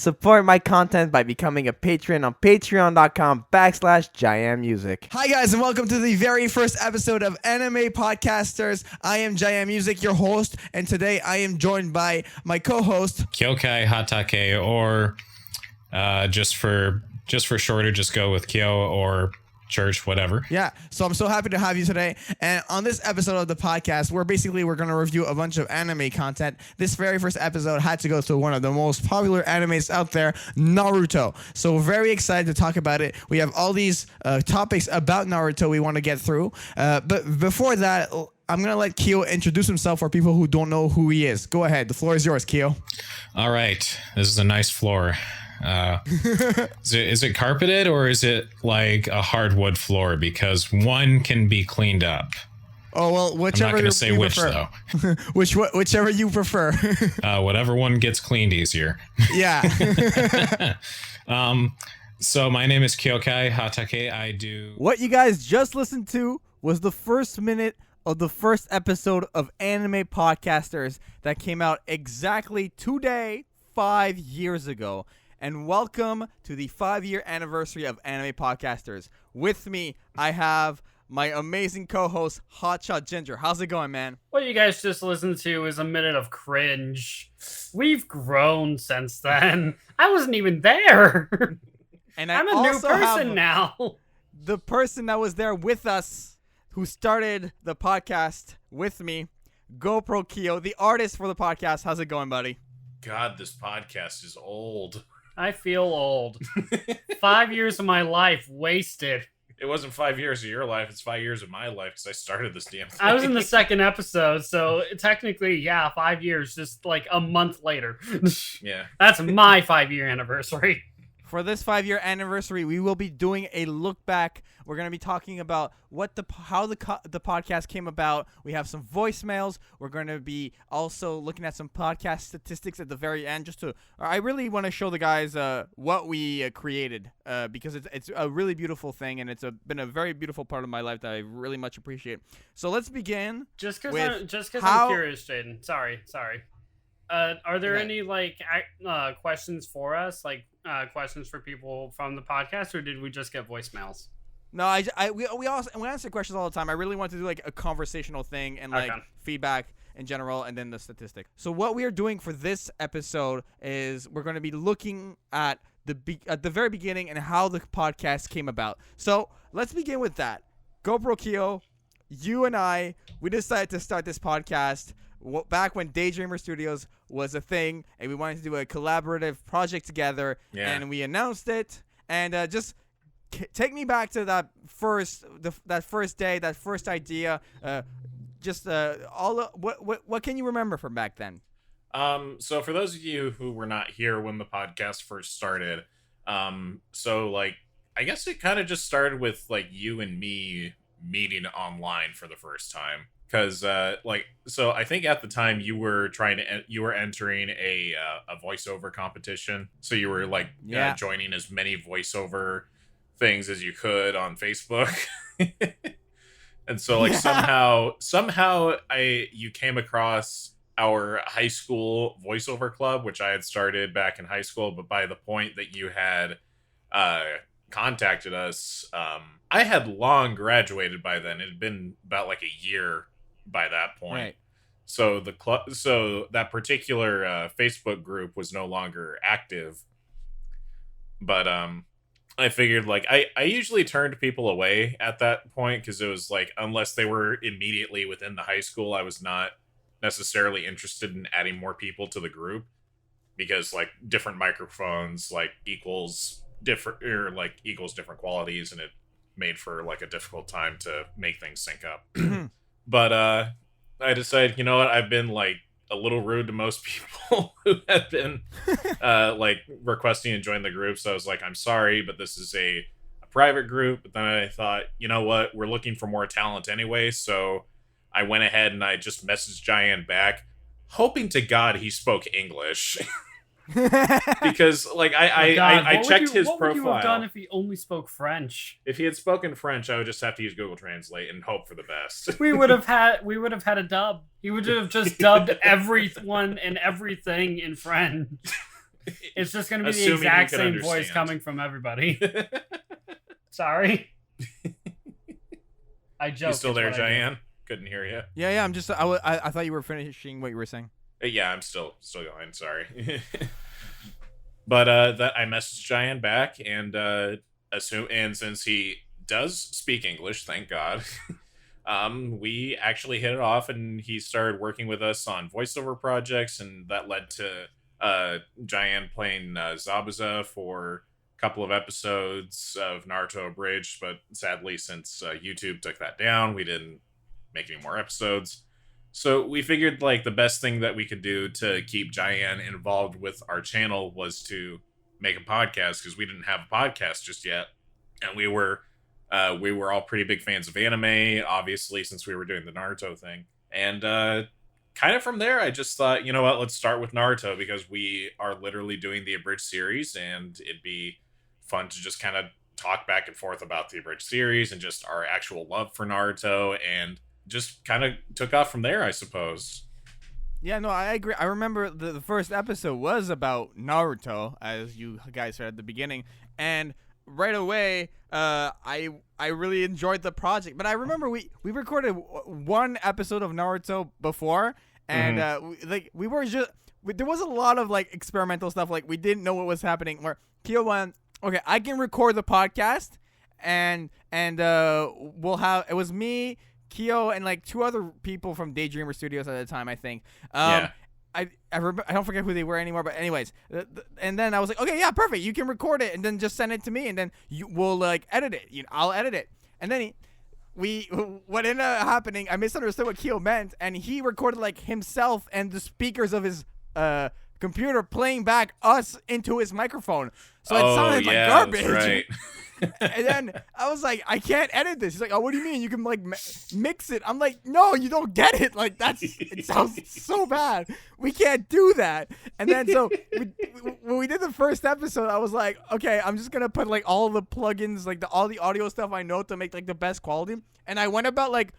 Support my content by becoming a patron on patreon.com/JaianMusic. Hi guys, and welcome to the very first episode of Anime Podcasters. I am JaianMusic, your host, and today I am joined by my co-host Kyokai Hatake, or just for shorter, just go with Kyo or Church, whatever. Yeah, so I'm so happy to have you today. And on this episode of the podcast, we're going to review a bunch of anime content. This very first episode had to go to one of the most popular animes out there, Naruto. So we're very excited to talk about it. We have all these topics about Naruto we want to get through. But before that, I'm going to let Kyo introduce himself for people who don't know who he is. Go ahead. The floor is yours, Kyo. All right. This is a nice floor. Is it carpeted or is it like a hardwood floor? Because one can be cleaned up. Oh, well, whichever I'm not going to say which, prefer. though. Whichever you prefer. Whatever one gets cleaned easier. Yeah. So my name is Kyokai Hatake. I do... What you guys just listened to was the first minute of the first episode of Anime Podcasters that came out exactly today, 5 years ago. And welcome to the 5-year anniversary of Anime Podcasters. With me, I have my amazing co-host, Hotshot Ginger. How's it going, man? What you guys just listened to is a minute of cringe. We've grown since then. I wasn't even there. And I'm a new person now. The person that was there with us, who started the podcast with me, GoProkyo, the artist for the podcast. How's it going, buddy? God, this podcast is old. I feel old. 5 years of my life wasted. It wasn't 5 years of your life, it's 5 years of my life because I started this damn thing. I was in the second episode, so technically, yeah, 5 years, just like a month later. Yeah. That's my 5-year anniversary. For this 5-year anniversary, we will be doing a look back. We're going to be talking about how the podcast came about. We have some voicemails. We're going to be also looking at some podcast statistics at the very end. I really want to show the guys what we created because it's a really beautiful thing, and it's been a very beautiful part of my life that I really much appreciate. So let's begin. Just because I'm curious, Jaden. Sorry. Are there any questions for us, questions for people from the podcast, or did we just get voicemails? No, we answer questions all the time. I really want to do like a conversational thing and feedback in general, and then the statistic. So what we are doing for this episode is we're going to be looking at the very beginning and how the podcast came about. So let's begin with that. GoProkyo, you and I, we decided to start this podcast back when Daydreamer Studios was a thing, and we wanted to do a collaborative project together. Yeah. And we announced it, and just take me back to that first day, that first idea. What can you remember from back then? So for those of you who were not here when the podcast first started, I guess it kind of just started with like you and me meeting online for the first time. Because, so I think at the time you were entering a voiceover competition. So you were joining as many voiceover things as you could on Facebook. And so somehow you came across our high school voiceover club, which I had started back in high school. But by the point that you had contacted us, I had long graduated by then. It had been about like a year by that point. Right. So that particular Facebook group was no longer active. But I figured I usually turned people away at that point because it was like, unless they were immediately within the high school, I was not necessarily interested in adding more people to the group, because like different microphones equals different qualities, and it made for like a difficult time to make things sync up. But I decided, you know what, I've been like a little rude to most people who have been requesting to join the group. So I was like, I'm sorry, but this is a private group. But then I thought, you know what, we're looking for more talent anyway. So I went ahead and I just messaged Jaian back, hoping to God he spoke English. Because I checked his profile. What would you have done if he only spoke French? If he had spoken French, I would just have to use Google Translate and hope for the best. we would have had a dub. He would have just dubbed everyone and everything in French. It's just going to be the exact same voice coming from everybody. Sorry. I joke. You still there, Jaian? Couldn't hear you. Yeah. I'm just. I thought you were finishing what you were saying. Yeah, I'm still going. Sorry. But that I messaged Jaian back and since he does speak English, thank God. We actually hit it off, and he started working with us on voiceover projects, and that led to Jaian playing Zabuza for a couple of episodes of Naruto Abridged, but sadly, since YouTube took that down, we didn't make any more episodes. So we figured like the best thing that we could do to keep Jaian involved with our channel was to make a podcast, because we didn't have a podcast just yet, and we were all pretty big fans of anime, obviously, since we were doing the Naruto thing. And kind of from there, I just thought, you know what, let's start with Naruto, because we are literally doing the Abridged series, and it'd be fun to just kind of talk back and forth about the Abridged series and just our actual love for Naruto, and just kind of took off from there, I suppose. Yeah, no, I agree. I remember the first episode was about Naruto, as you guys said at the beginning, and right away, I really enjoyed the project. But I remember we recorded one episode of Naruto before, and we were just there was a lot of like experimental stuff. Like we didn't know what was happening. Where Kyo went, okay, I can record the podcast, and we'll have it was me, Kyo, and like two other people from Daydreamer Studios at the time, I think. Yeah. I remember, I don't forget who they were anymore, but anyways, and then I was like, okay, yeah, perfect. You can record it and then just send it to me, and then we'll like edit it. I'll edit it, and then what ended up happening, I misunderstood what Kyo meant, and he recorded like himself and the speakers of his computer playing back us into his microphone, so it sounded like garbage. That's right. And then I was like, I can't edit this. He's like, oh, what do you mean? You can like mix it. I'm like, no, you don't get it. Like it sounds so bad. We can't do that. And then so when we did the first episode, I was like, okay, I'm just gonna put like all the plugins, like all the audio stuff I know to make like the best quality. And I went about like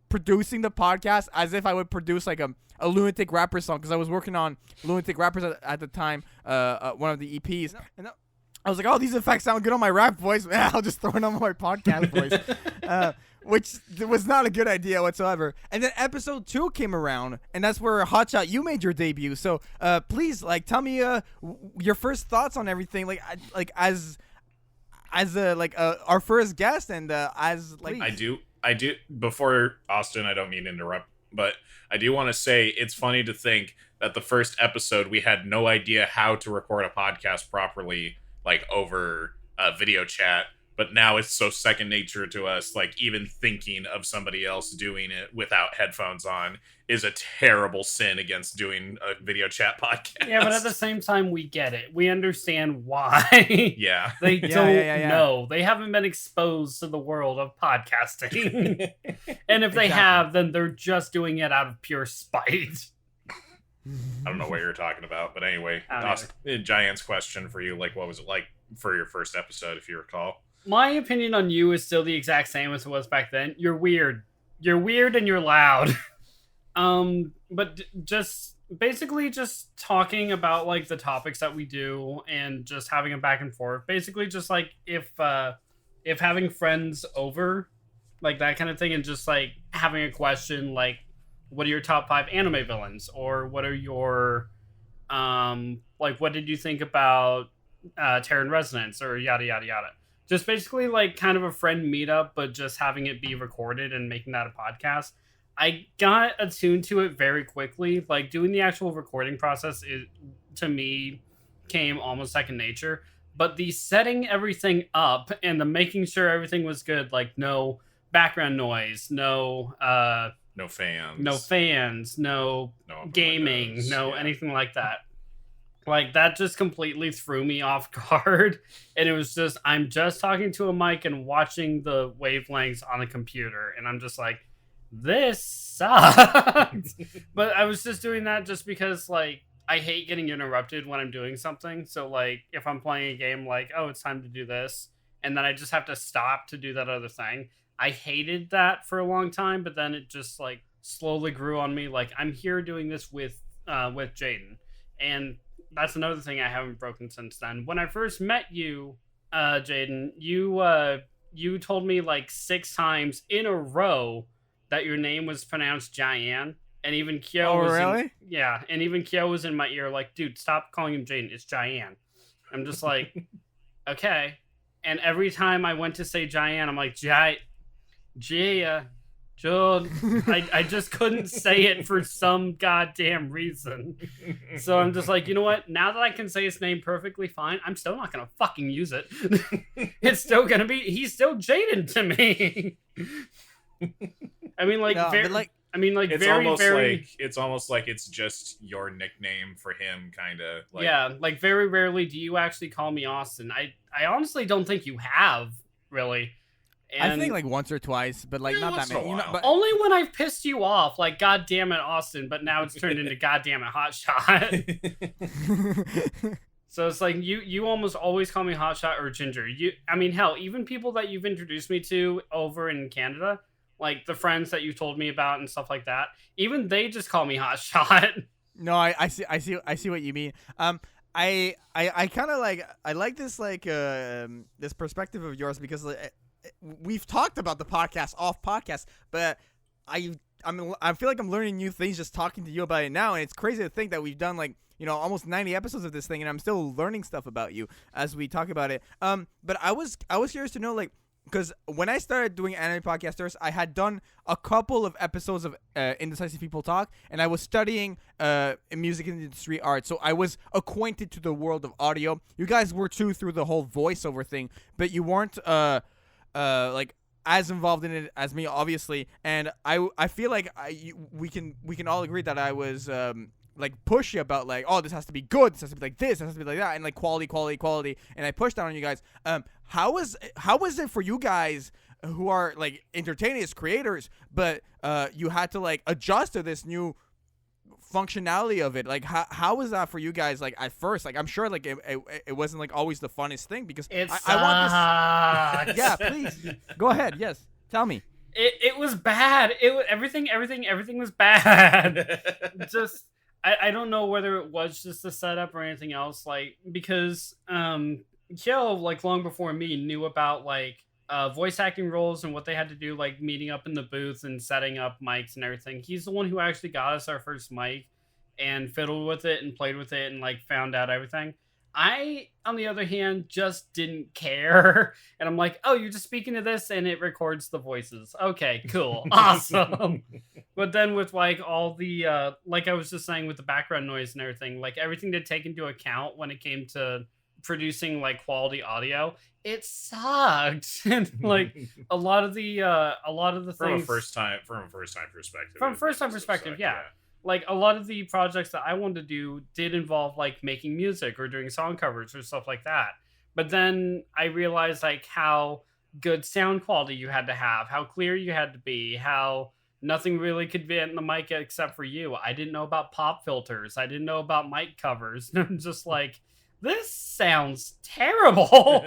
producing the podcast as if I would produce like a Lunatic Rapper song, because I was working on Lunatic Rappers at the time, one of the EPs. And I was like, oh, these effects sound good on my rap voice. Man, I'll just throw it on my podcast voice, which was not a good idea whatsoever. And then episode 2 came around, and that's where Hotshot, you made your debut. So please, like, tell me your first thoughts on everything, like as our first guest, and as like I do. Before Austin, I don't mean to interrupt, but I do want to say it's funny to think that the first episode we had no idea how to record a podcast properly, like over video chat, but now it's so second nature to us. Like even thinking of somebody else doing it without headphones on is a terrible sin against doing a video chat podcast. Yeah, but at the same time, we get it. We understand why. Yeah. They don't know. They haven't been exposed to the world of podcasting. And if they have, then they're just doing it out of pure spite. I don't know what you're talking about, but anyway, Jaian's question for you, like, what was it like for your first episode, if you recall? My opinion on you is still the exact same as it was back then. You're weird. You're weird and you're loud. But just basically just talking about like the topics that we do and just having a back and forth. Basically just like if having friends over, like that kind of thing, and just like having a question like, what are your top 5 anime villains? Or what are your, like, what did you think about Terran Resonance? Or yada, yada, yada. Just basically, like, kind of a friend meetup, but just having it be recorded and making that a podcast. I got attuned to it very quickly. Like, doing the actual recording process, to me, came almost second nature. But the setting everything up and the making sure everything was good, like, no background noise, no fans, no gaming, windows, anything like that. Like, that just completely threw me off guard. And it was just, I'm just talking to a mic and watching the wavelengths on a computer. And I'm just like, this sucks. But I was just doing that just because, like, I hate getting interrupted when I'm doing something. So, like, if I'm playing a game, like, oh, it's time to do this, and then I just have to stop to do that other thing. I hated that for a long time, but then it just, like, slowly grew on me. Like, I'm here doing this with Jaden. And that's another thing I haven't broken since then. When I first met you, Jaden, you told me like 6 times in a row that your name was pronounced Jaian, and even Kyo was really? and even Kyo was in my ear like, dude, stop calling him Jaden. It's Jaian. I'm just like, okay. And every time I went to say Jaian, I'm like, Jia. I just couldn't say it for some goddamn reason. So I'm just like, you know what? Now that I can say his name perfectly fine, I'm still not gonna fucking use it. It's still gonna be, he's still Jaden to me. I mean, like, No, but, like, it's very, almost very. like it's almost like it's just your nickname for him, kind of. Like, yeah, like very rarely do you actually call me Austin. I honestly don't think you have really. And I think like once or twice, but like Yeah, not that once in a many. You know, while. but only when I've pissed you off, like God damn it, Austin. But now it's turned into God damn it, Hotshot. So it's like you almost always call me Hotshot or Ginger. I mean, hell, even people that you've introduced me to over in Canada, like the friends that you told me about and stuff like that, even they just call me Hotshot. no, I see what you mean. I kind of like I like this this perspective of yours because like, we've talked about the podcast off podcast, but I feel like I'm learning new things just talking to you about it now, and it's crazy to think that we've done like almost 90 episodes of this thing, and I'm still learning stuff about you as we talk about it. But I was curious to know like. Because when I started doing anime podcasters, I had done a couple of episodes of Indecisive People Talk, and I was studying music industry art, so I was acquainted to the world of audio. You guys were too through the whole voiceover thing, but you weren't like as involved in it as me, obviously. And I feel like we can all agree that I was like pushy about like, oh, this has to be good, this has to be like this has to be like that, and like quality, and I pushed down on you guys. How was it for you guys who are like entertainers, creators, but you had to like adjust to this new functionality of it? Like how was that for you guys? Like at first, like I'm sure like it wasn't like always the funnest thing because I want this. Yeah, please go ahead. Yes, tell me. It was bad. It was everything was bad. Just I don't know whether it was just the setup or anything else, like because Kyo, like long before me, knew about like voice acting roles and what they had to do, like meeting up in the booth and setting up mics and everything. He's the one who actually got us our first mic and fiddled with it and played with it and like found out everything. I, on the other hand, just didn't care. And I'm like, oh, you're just speaking to this and it records the voices. Okay, cool. Awesome. But then with like all the, like I was just saying with the background noise and everything, like everything to take into account when it came to producing like quality audio, it sucked. And like a lot of the from things a first time perspective, yeah. Like a lot of the projects that I wanted to do did involve like making music or doing song covers or stuff like that. But then I realized like how good sound quality you had to have, how clear you had to be, how nothing really could be in the mic except for you. I didn't know about pop filters. I didn't know about mic covers. I'm just like, this sounds terrible.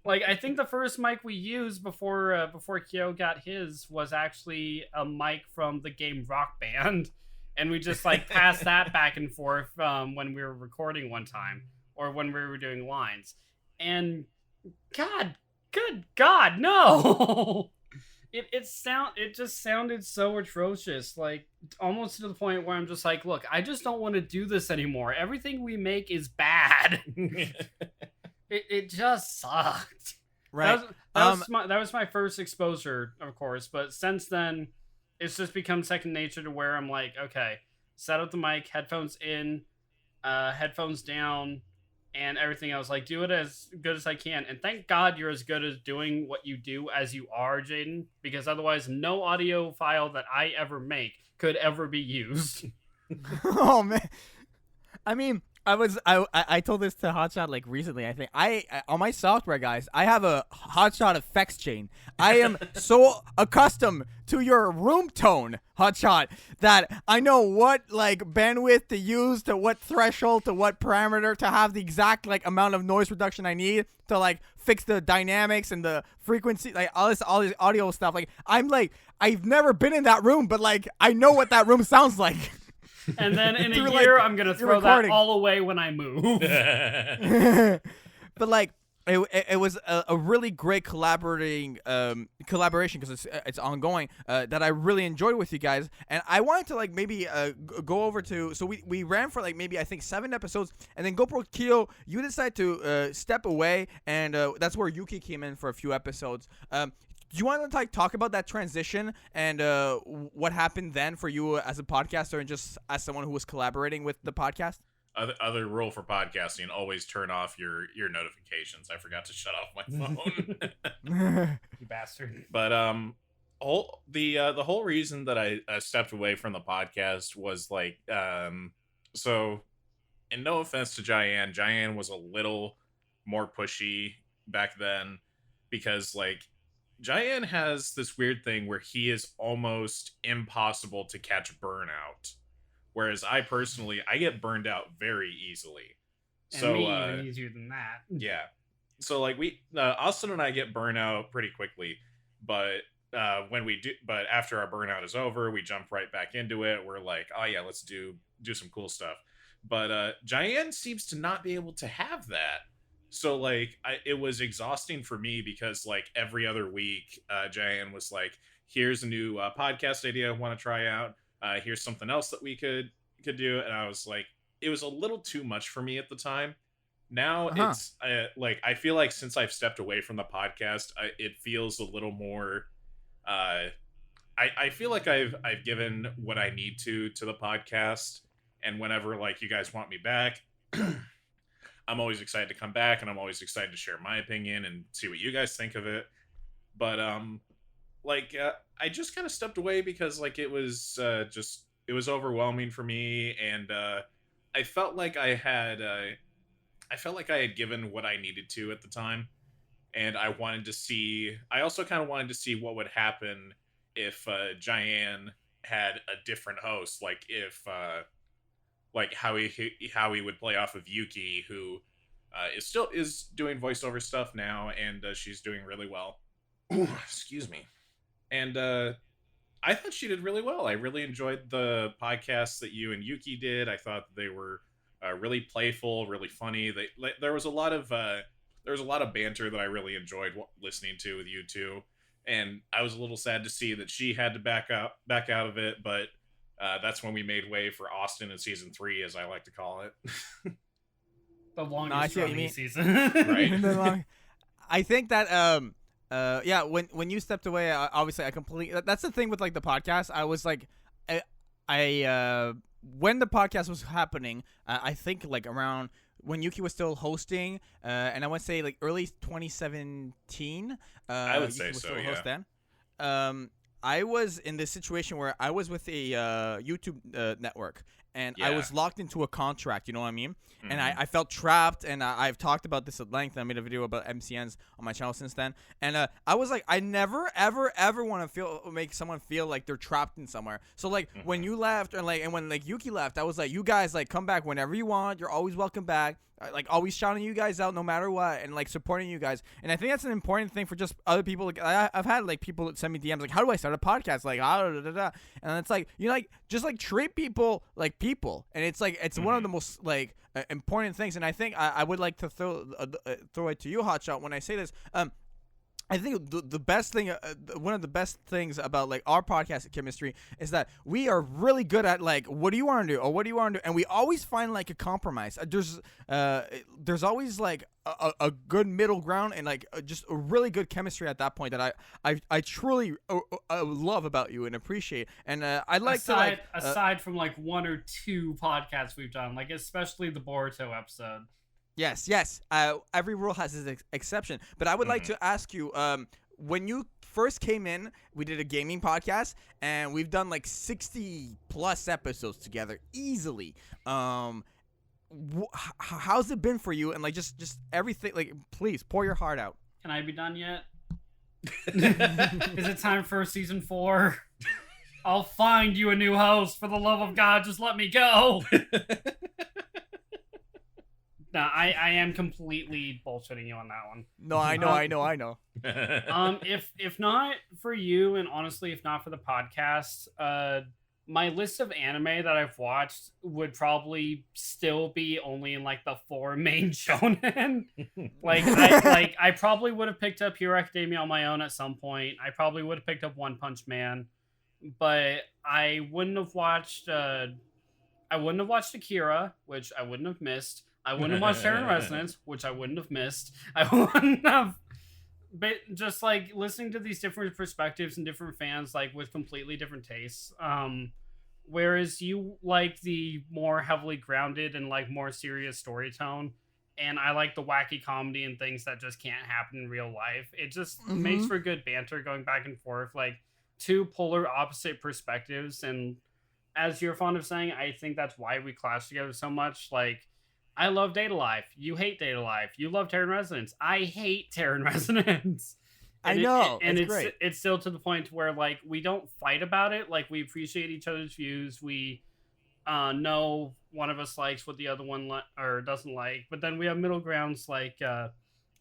Like I think the first mic we used before Kyo got his was actually a mic from the game Rock Band. And we just like passed that back and forth when we were recording one time or when we were doing lines. And good God, no. It just sounded so atrocious, like almost to the point where I'm just like, look, I just don't want to do this anymore. Everything we make is bad. it just sucked. Right. That was my first exposure, of course, but since then it's just become second nature to where I'm like, okay, set up the mic, headphones in, headphones down, and everything else. Like, do it as good as I can. And thank God you're as good at doing what you do as you are, Jaden, because otherwise no audio file that I ever make could ever be used. Oh, man. I mean, I told this to Hotshot like recently. I think I on my software, guys, I have a Hotshot effects chain. I am so accustomed to your room tone, Hotshot, that I know what like bandwidth to use, to what threshold, to what parameter to have the exact like amount of noise reduction I need to like fix the dynamics and the frequency, like all this audio stuff. Like I'm like I've never been in that room, but like I know what that room sounds like. And then in a Through, year, like, I'm gonna your throw recording. that all away when I move. But like it was a really great collaboration because it's ongoing that I really enjoyed with you guys, and I wanted to like maybe go over to, so we ran for like maybe I think 7 episodes, and then GoProkyo, you decided to step away, and that's where Yuki came in for a few episodes. Do you want to like talk about that transition and what happened then for you as a podcaster and just as someone who was collaborating with the podcast? Other rule for podcasting: always turn off your notifications. I forgot to shut off my phone. You bastard. But the whole reason that I stepped away from the podcast was like so, and no offense to Jaian was a little more pushy back then, because like Jaian has this weird thing where he is almost impossible to catch burnout. Whereas I personally, I get burned out very easily. And So me even easier than that. yeah. So like Austin and I get burnout pretty quickly, but but after our burnout is over, we jump right back into it. We're like, oh yeah, let's do some cool stuff. But Jaian seems to not be able to have that. So like it was exhausting for me because like every other week, Jaian was like, here's a new podcast idea I want to try out. Here's something else that we could do, and I was like, it was a little too much for me at the time. Now it's like I feel like since I've stepped away from the podcast, it feels a little more. I feel like I've given what I need to the podcast, and whenever like you guys want me back, I'm always excited to come back, and I'm always excited to share my opinion and see what you guys think of it. But I just kind of stepped away because like it was overwhelming for me, and I felt like I had given what I needed to at the time, and I also kind of wanted to see what would happen if Jaian had a different host, like if like how he would play off of Yuki, who is doing voiceover stuff now, and she's doing really well. Excuse me. And I thought she did really well. I really enjoyed the podcasts that you and Yuki did. I thought they were really playful, really funny. There was a lot of banter that I really enjoyed listening to with you two. And I was a little sad to see that she had to back out of it. But that's when we made way for Austin in season 3, as I like to call it. The longest running season. Right. I think that yeah, when you stepped away, obviously I completely, that's the thing with like the podcast. I was like, I when the podcast was happening, I think like around when Yuki was still hosting, and I want to say like early 2017. I would Yuki say was so, still a host yeah. then. I was in this situation where I was with a YouTube network, and I was locked into a contract, you know what I mean? Mm-hmm. And I felt trapped, and I've talked about this at length. I made a video about MCNs on my channel since then. And I was like, I never, ever, ever want to make someone feel like they're trapped in somewhere. So, like, when you left, and when, like, Yuki left, I was like, you guys, like, come back whenever you want. You're always welcome back. Like, always shouting you guys out no matter what, and like supporting you guys. And I think that's an important thing for just other people. Like, I've had like people send me DMs like, how do I start a podcast? Like, and it's like, you know, like just like treat people like people. And it's like it's one of the most like important things. And I think I would like to throw it to you, Hotshot, when I say this. I think the best thing, one of the best things about like our podcast chemistry is that we are really good at like, what do you want to do, or what do you want to do, and we always find like a compromise. There's always like a good middle ground, and like just a really good chemistry at that point that I truly love about you and appreciate. And I'd like aside from like 1 or 2 podcasts we've done, like especially the Boruto episode. Yes. Every rule has its exception. But I would like to ask you, when you first came in, we did a gaming podcast, and we've done like 60 plus episodes together easily. How's it been for you? And like just everything. Like, please pour your heart out. Can I be done yet? Is it time for season 4? I'll find you a new host. For the love of God, just let me go. No, I am completely bullshitting you on that one. No, I know. If not for you, and honestly, if not for the podcast, my list of anime that I've watched would probably still be only in like the 4 main shonen. I probably would have picked up Hero Academia on my own at some point. I probably would have picked up One Punch Man, but I wouldn't have watched Akira, which I wouldn't have missed. I wouldn't have watched Terror in Resonance, which I wouldn't have missed. I wouldn't have. But just like listening to these different perspectives and different fans, like with completely different tastes. Whereas you like the more heavily grounded and like more serious story tone, and I like the wacky comedy and things that just can't happen in real life. It just makes for good banter going back and forth, like 2 polar opposite perspectives. And as you're fond of saying, I think that's why we clash together so much. Like, I love Data Life. You hate Data Life. You love Terror in Resonance. I hate Terror in Resonance. I know. And great. It's still to the point where, like, we don't fight about it. Like, we appreciate each other's views. We know one of us likes what the other one or doesn't like. But then we have middle grounds, like,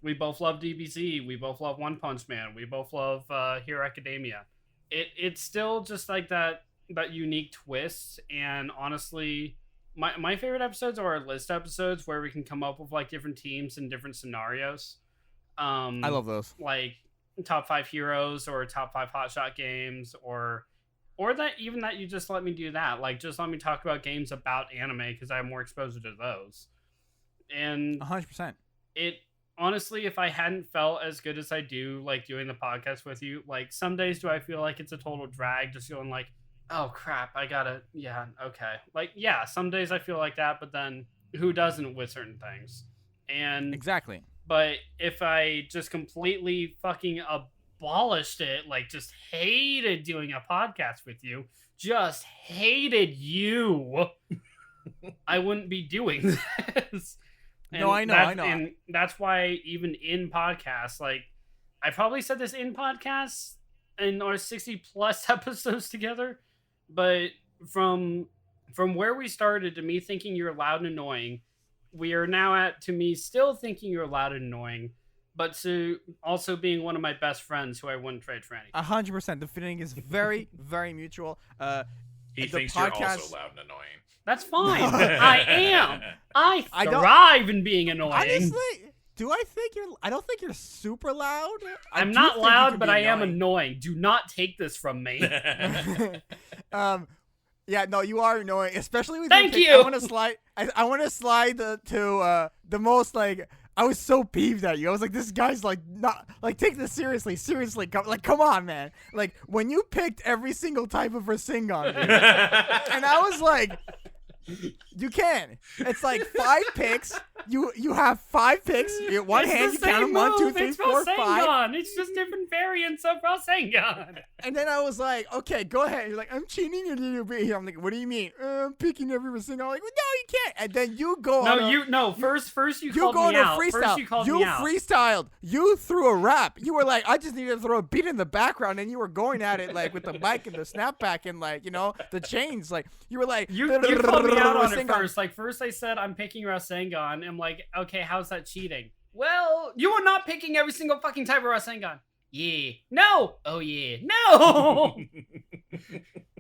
we both love DBZ. We both love One Punch Man. We both love Hero Academia. It's still just like that unique twist. And honestly, my favorite episodes are our list episodes where we can come up with like different teams and different scenarios. I love those. Like top 5 heroes or top 5 hotshot games, or that you just let me do that. Like, just let me talk about games about anime because I have more exposure to those. And 100%. It honestly, if I hadn't felt as good as I do, like doing the podcast with you, like some days do I feel like it's a total drag, just going like, oh crap, okay. Like, yeah, some days I feel like that, but then who doesn't with certain things? And exactly. But if I just completely fucking abolished it, like just hated doing a podcast with you, just hated you, I wouldn't be doing this. No, I know. And that's why even in podcasts, like, I probably said this in podcasts in our 60 plus episodes together, but from where we started to me thinking you're loud and annoying, we are now at to me still thinking you're loud and annoying, but to also being one of my best friends who I wouldn't trade for anything. 100%. The feeling is very, very mutual. He thinks you're also loud and annoying. That's fine. I am. I thrive in being annoying. Honestly, I don't think you're super loud. I'm not loud, but I am annoying. Do not take this from me. Yeah, no, you are annoying, especially with Thank you. I want to slide to the most, like, I was so peeved at you. I was like, this guy's like, not like, take this seriously, come on, man. Like, when you picked every single type of Rasengan, dude, and I was like, you can. It's like 5 picks. You have 5 picks. One hand, you count them 1, 2, 3, 4, 5. It's just different variants of Rasengan. And then I was like, okay, go ahead. You're like, I'm cheating a little bit here. I'm like, what do you mean? I'm picking every Rasengan. I'm like, well, no, you can't. And then you go First you called me out. Freestyle. First you called me out. You freestyled. You threw a rap. You were like, I just need to throw a beat in the background, and you were going at it like with the mic and the snapback and like, you know, the chains. Like, you were like, you called me out on it first. Like, first I said I'm picking Rasengan. I'm like, okay, how's that cheating? Well, you are not picking every single fucking type of Rasengan. Yeah. No. Oh yeah. No.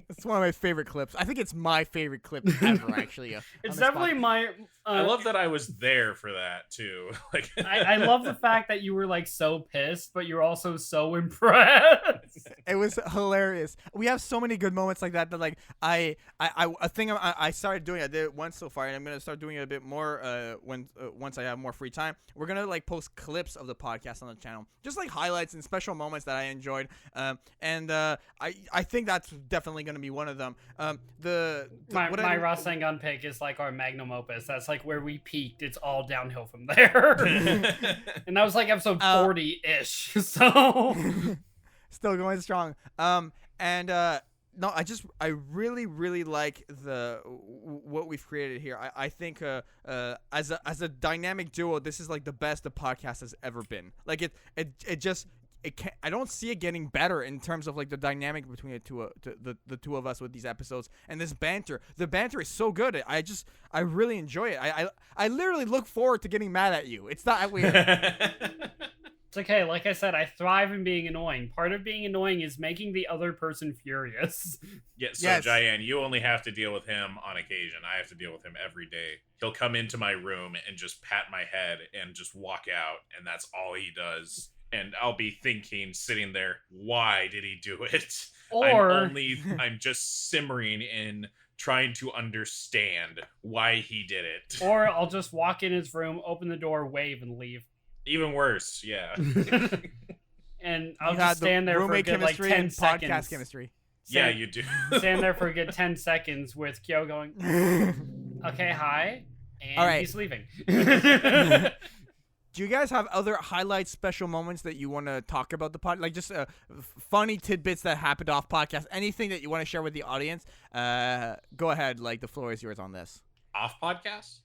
It's one of my favorite clips. I think it's my favorite clip ever, actually. It's definitely my. I love that I was there for that too. Like, I love the fact that you were like so pissed, but you're also so impressed. It was hilarious. We have so many good moments like that. That like I think I started doing. I did it once so far, and I'm gonna start doing it a bit more once I have more free time. We're gonna like post clips of the podcast on the channel, just like highlights and special moments that I enjoyed. I think that's definitely gonna be one of them. My Rasengan pick is like our magnum opus. That's like where we peaked. It's all downhill from there. And that was like episode 40-ish. So still going strong. No, I really, really like what we've created here. I think as a dynamic duo, this is like the best the podcast has ever been. Like I don't see it getting better in terms of like the dynamic between the two of us with these episodes and this banter. The banter is so good. I really enjoy it. I literally look forward to getting mad at you. It's not weird. It's okay. Like I said, I thrive in being annoying. Part of being annoying is making the other person furious. Yeah, so Yes. Jaian, you only have to deal with him on occasion. I have to deal with him every day. He'll come into my room and just pat my head and just walk out, and that's all he does. And I'll be thinking, sitting there, why did he do it? Or I'm just simmering in trying to understand why he did it. or I'll just walk in his room, open the door, wave, and leave. Even worse, yeah. And I'll You just had the stand there for a roommate good like chemistry 10 and seconds. podcast chemistry. Yeah, you do. Stand there for a good 10 seconds with Kyo going, okay, hi. And All right. he's leaving. Do you guys have other highlight special moments that you want to talk about the pod? Like just funny tidbits that happened off podcast. Anything that you want to share with the audience? Go ahead. Like the floor is yours on this. Off podcast?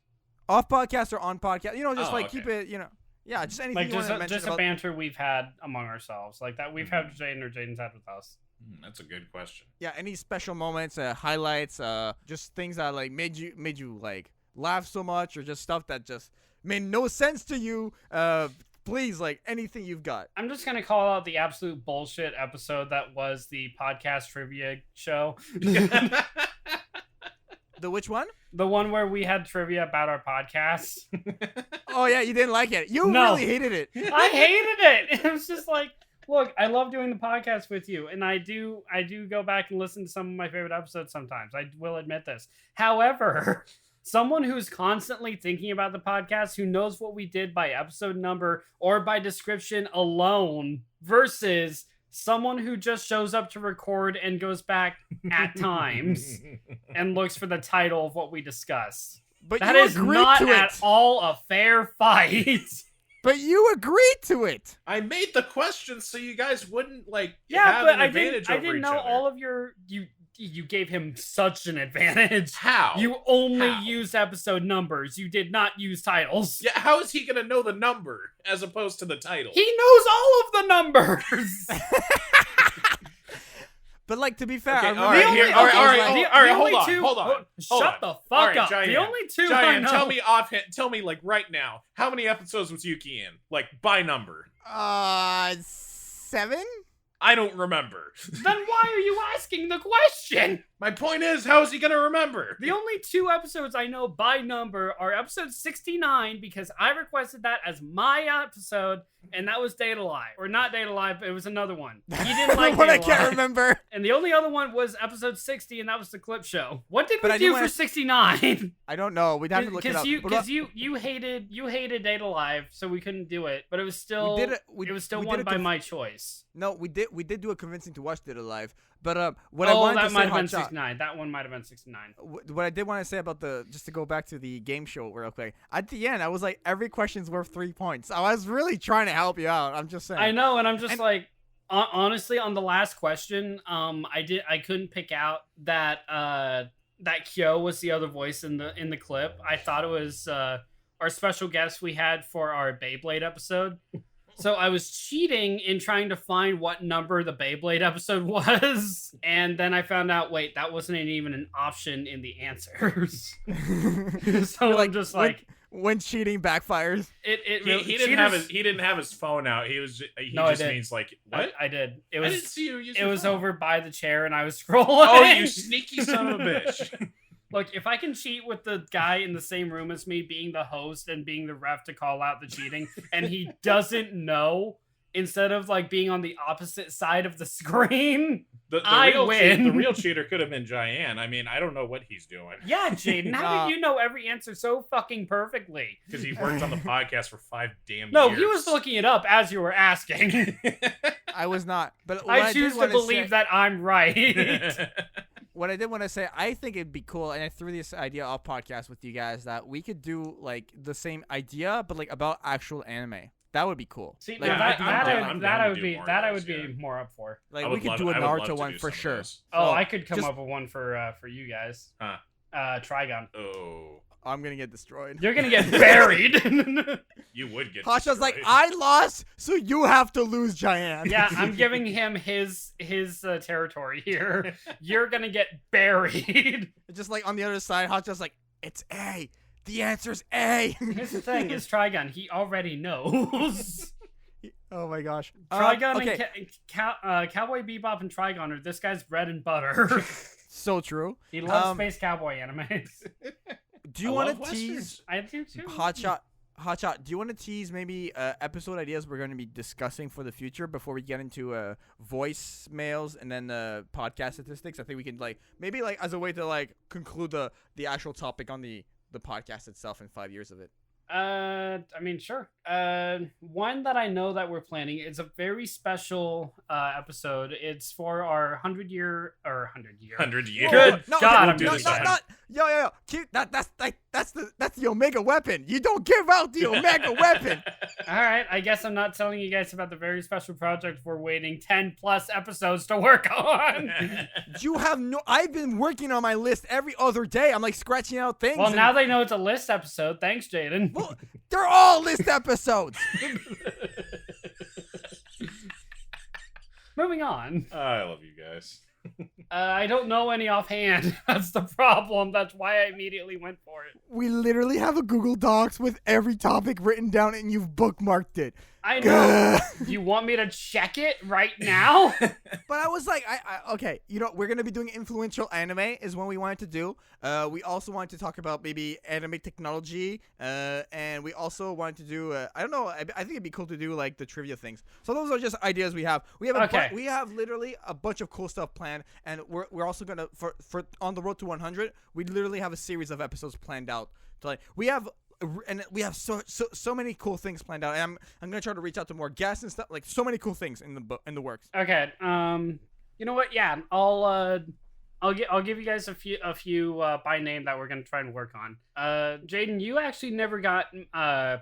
Off podcast or on podcast? You know, just Oh, like okay. keep it. You know, yeah, just anything Like you want to mention just a about. banter we've had among ourselves. Like that we've had Jaden or Jaden's had with us. That's a good question. Yeah, any special moments, highlights, just things that like made you like laugh so much, or just stuff that just made no sense to you. Please, like anything you've got. I'm just gonna call out the absolute bullshit episode that was the podcast trivia show. The which one? The one where we had trivia about our podcast. Oh yeah, you didn't like it. You No. really hated it. I hated it. It was just like, look, I love doing the podcast with you, and I do go back and listen to some of my favorite episodes sometimes. I will admit this. However, someone who's constantly thinking about the podcast, who knows what we did by episode number or by description alone, versus someone who just shows up to record and goes back at times and looks for the title of what we discussed. But That you is agreed not to at it. all a fair fight. But you agreed to it. I made the question so you guys wouldn't like Yeah, have but an I advantage didn't. I over didn't each know other. all of your. You gave him such an advantage. How? You only How? used episode numbers. You did not use titles. Yeah, how is he gonna know the number as opposed to the title? He knows all of the numbers. But like to be fair, Okay, I all remember right, here, I all was right, like- all right, the hold only on, two- hold on, oh, hold shut on. the fuck All right, up. The Jaian, only two I Jaian, know. tell me offhand. Tell me like right now. How many episodes was Yuki in? Like by number. 7. I don't remember. Then why are you asking the question? My point is, how is he gonna remember? The only two episodes I know by number are episode 69, because I requested that as my episode, and that was Data Live. Or not Data Live, but it was another one. You didn't like What I Data can't Live. remember. And the only other one was episode 60, and that was the clip show. What did But we I do do for wanna- 69? I don't know. We'd have to look it up. But, Because you hated Data Live, so we couldn't do it. But it was still we did it. it was still we did won it by to- my choice. No, we did do a convincing to watch Did It Live. But what I wanted that to might say, have been Hotshot, 69. That one might have been 69. what I did want to say about just to go back to the game show real quick. At the end, I was like, every question's worth 3 points. I was really trying to help you out. I'm just saying. I know, and I'm just And- like, honestly, on the last question, I couldn't pick out that that Kyo was the other voice in the clip. I thought it was our special guest we had for our Beyblade episode. So I was cheating in trying to find what number the Beyblade episode was, and then I found out, wait, that wasn't even an option in the answers. So Like, I'm just like, when cheating backfires. He didn't have his phone out. He No, I just did. means like what? I did. It I was didn't see you use it your was phone. over by the chair, and I was scrolling. Oh, you sneaky son of a bitch! Look, if I can cheat with the guy in the same room as me being the host and being the ref to call out the cheating, and he doesn't know, instead of like being on the opposite side of the screen, The I real win. The real cheater could have been Jaian. I mean, I don't know what he's doing yeah, Jaden, how did you know every answer so fucking perfectly? because he worked on the podcast for 5 damn No, years. he was looking it up as you were asking. I was not. But what I did choose to wanna believe say- that I'm right. What I did want to say, I think it'd be cool, and I threw this idea off podcast with you guys, that we could do like the same idea, but like about actual anime. That would be cool. See, Like, now we could do a- I'm that down I to would do be more of that I those, would be yeah. more up for. Like I we would could love- do a I would love Naruto to one do for some of sure. those. Oh, So, I could come just- up with one for you guys. Huh. Trigon. Oh, I'm gonna get destroyed. You're gonna get buried. you would get. Hotshot's like, destroyed. I lost, so you have to lose, Jaian. Yeah, I'm giving him his territory here. You're gonna get buried. Just like on the other side, Hotshot's like, it's A. The answer's A. Here's the thing: is Trigon. He already knows. Oh my gosh. Trigon okay. and Cowboy Bebop and Trigon are this guy's bread and butter. So true. He loves space cowboy animes. Do you want to tease I do too. Hotshot, do you want to tease maybe episode ideas we're going to be discussing for the future before we get into voicemails and then podcast statistics? I think we can maybe as a way to conclude the actual topic on the podcast itself in 5 years of it. I mean, sure. One that I know that we're planning is a very special episode. It's for our 100 year. 100 year. Good No, God, okay, I'm doing not. Yo. That's the Omega weapon. You don't give out the Omega weapon. All right, I guess I'm not telling you guys about the very special project we're waiting 10 plus episodes to work on. You have no. I've been working on my list every other day. I'm scratching out things. Well, now they know it's a list episode. Thanks, Jaden. Well, they're all list episodes. Moving on. I love you guys. I don't know any offhand. That's the problem. That's why I immediately went for it. We literally have a Google Docs with every topic written down, and you've bookmarked it. I know. You want me to check it right now? But I was okay, we're going to be doing influential anime is what we wanted to do. We also wanted to talk about maybe anime technology. And we also wanted to do, I don't know, I think it'd be cool to do the trivia things. So those are just ideas we have. We have we have literally a bunch of cool stuff planned. And we're also going to, for on the road to 100, we literally have a series of episodes planned out. We have so many cool things planned out, and I'm gonna try to reach out to more guests and stuff. So many cool things in the works. Okay. You know what? Yeah, I'll give you guys a few by name that we're gonna try and work on. Jaden, you actually never got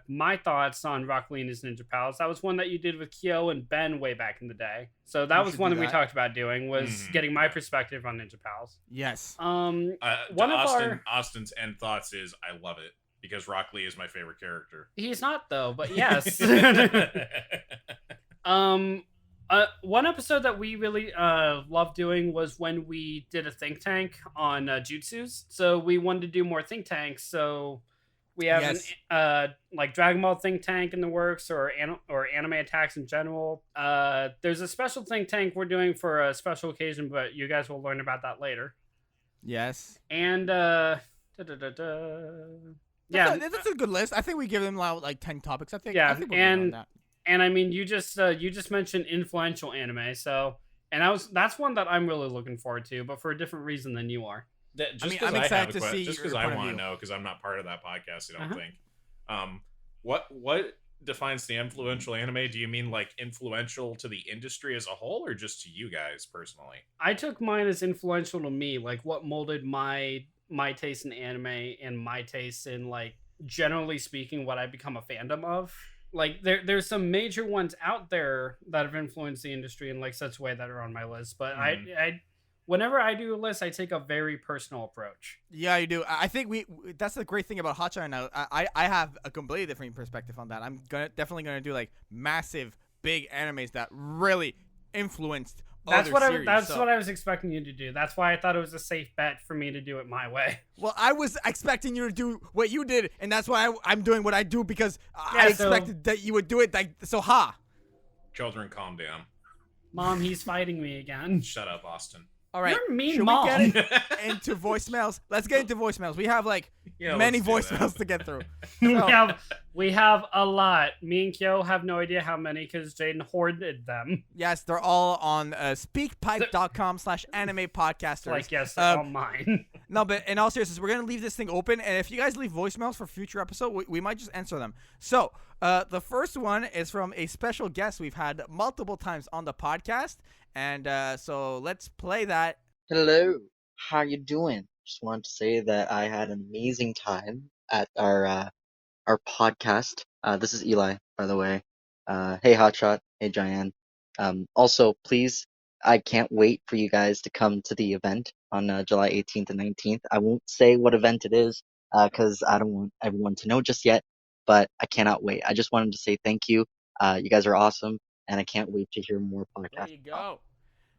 my thoughts on Rock Lee and his Ninja Pals. That was one that you did with Kyo and Ben way back in the day. So that was one that we talked about doing, was getting my perspective on Ninja Pals. Yes. One of Austin's end thoughts is I love it. Because Rock Lee is my favorite character. He's not though, but yes. One episode that we really loved doing was when we did a think tank on jutsus. So we wanted to do more think tanks. So we have an Dragon Ball think tank in the works, or anime attacks in general. There's a special think tank we're doing for a special occasion, but you guys will learn about that later. Yes. And that's a good list. I think we give them 10 topics. I think. Yeah, I think we're good on that. And I mean, you just mentioned influential anime, so that's one that I'm really looking forward to, but for a different reason than you are. I'm excited to see. Just because I want to know, because I'm not part of that podcast. I don't think. What defines the influential anime? Do you mean influential to the industry as a whole, or just to you guys personally? I took mine as influential to me, what molded my taste in anime and my taste in generally speaking what I become a fandom of. There's some major ones out there that have influenced the industry in such a way that are on my list, but I whenever I do a list, I take a very personal approach. Yeah, you do. I think that's the great thing about Hotshot now. I have a completely different perspective on that. I'm definitely gonna do massive big animes that really influenced. That's what I was expecting you to do. That's why I thought it was a safe bet for me to do it my way. Well, I was expecting you to do what you did, and that's why I'm doing what I do, because I expected that you would do it. Children, calm down. Mom, he's fighting me again. Shut up, Austin. All right. You're mean, Should Mom. we get into voicemails? Let's get into voicemails. We have many voicemails to get through. We have a lot. Me and Kyo have no idea how many because Jaden hoarded them. Yes, they're all on speakpipe.com/anime podcasters. Yes, they're all mine. No, but in all seriousness, we're going to leave this thing open. And if you guys leave voicemails for future episode, we might just answer them. So the first one is from a special guest we've had multiple times on the podcast. And so let's play that. Hello, how you doing? Just wanted to say that I had an amazing time at our podcast. This is Eli, by the way. Hey Hotshot, hey Jaian. Also, please, I can't wait for you guys to come to the event on July 18th and 19th. I won't say what event it is, because I don't want everyone to know just yet, but I cannot wait. I just wanted to say thank you. You guys are awesome, and I can't wait to hear more podcasts. There you go.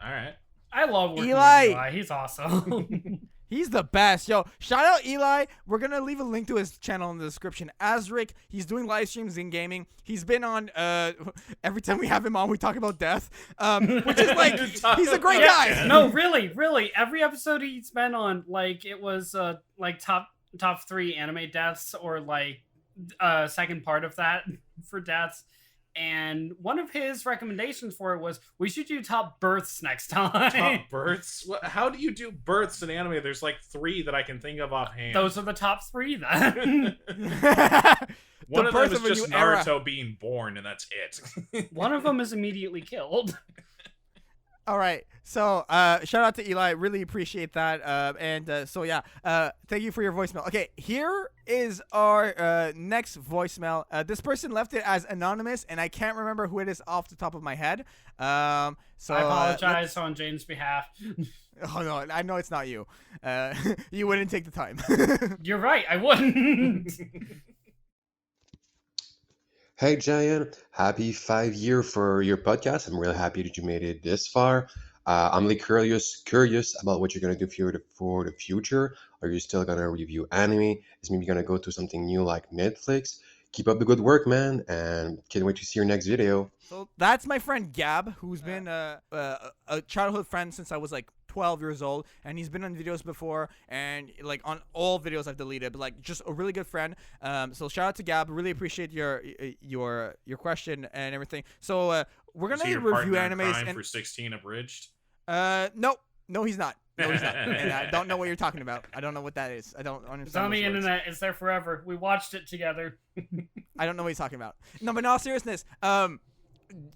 All right. I love working Eli. with Eli. He's awesome. He's the best. Yo, shout out Eli. We're going to leave a link to his channel in the description. Azric, he's doing live streams in gaming. He's been on, every time we have him on, we talk about death, which is like, he's a great guy. No, really. Every episode he's been on, like, it was, like, top 3 anime deaths or, like, second part of that for deaths. And one of his recommendations for it was we should do top births next time. Top births? How do you do births in anime? There's like 3 that I can think of offhand. Those are the top 3 then. One of them is just Naruto era. being born, and that's it. One of them is immediately killed. All right. So, shout out to Eli. Really appreciate that. So yeah, thank you for your voicemail. Okay, here is our next voicemail. This person left it as anonymous, and I can't remember who it is off the top of my head. So I apologize on Jane's behalf. Oh no, I know it's not you. You wouldn't take the time. You're right, I wouldn't. Hey, Jaian. Happy 5 year for your podcast. I'm really happy that you made it this far. I'm really curious about what you're going to do for the future. Are you still going to review anime? Is maybe going to go to something new like Netflix? Keep up the good work, man, and can't wait to see your next video. So that's my friend Gab, who's been a childhood friend since I was like 12 years old, and he's been on videos before, and like on all videos I've deleted, but like just a really good friend. So shout out to Gab. Really appreciate your question and everything. So we're gonna review animes and for 16 abridged. No, he's not. No, he's not. And I don't know what you're talking about. I don't know what that is. I don't understand. It's on the internet. It's there forever. We watched it together. I don't know what he's talking about. No, but in all seriousness,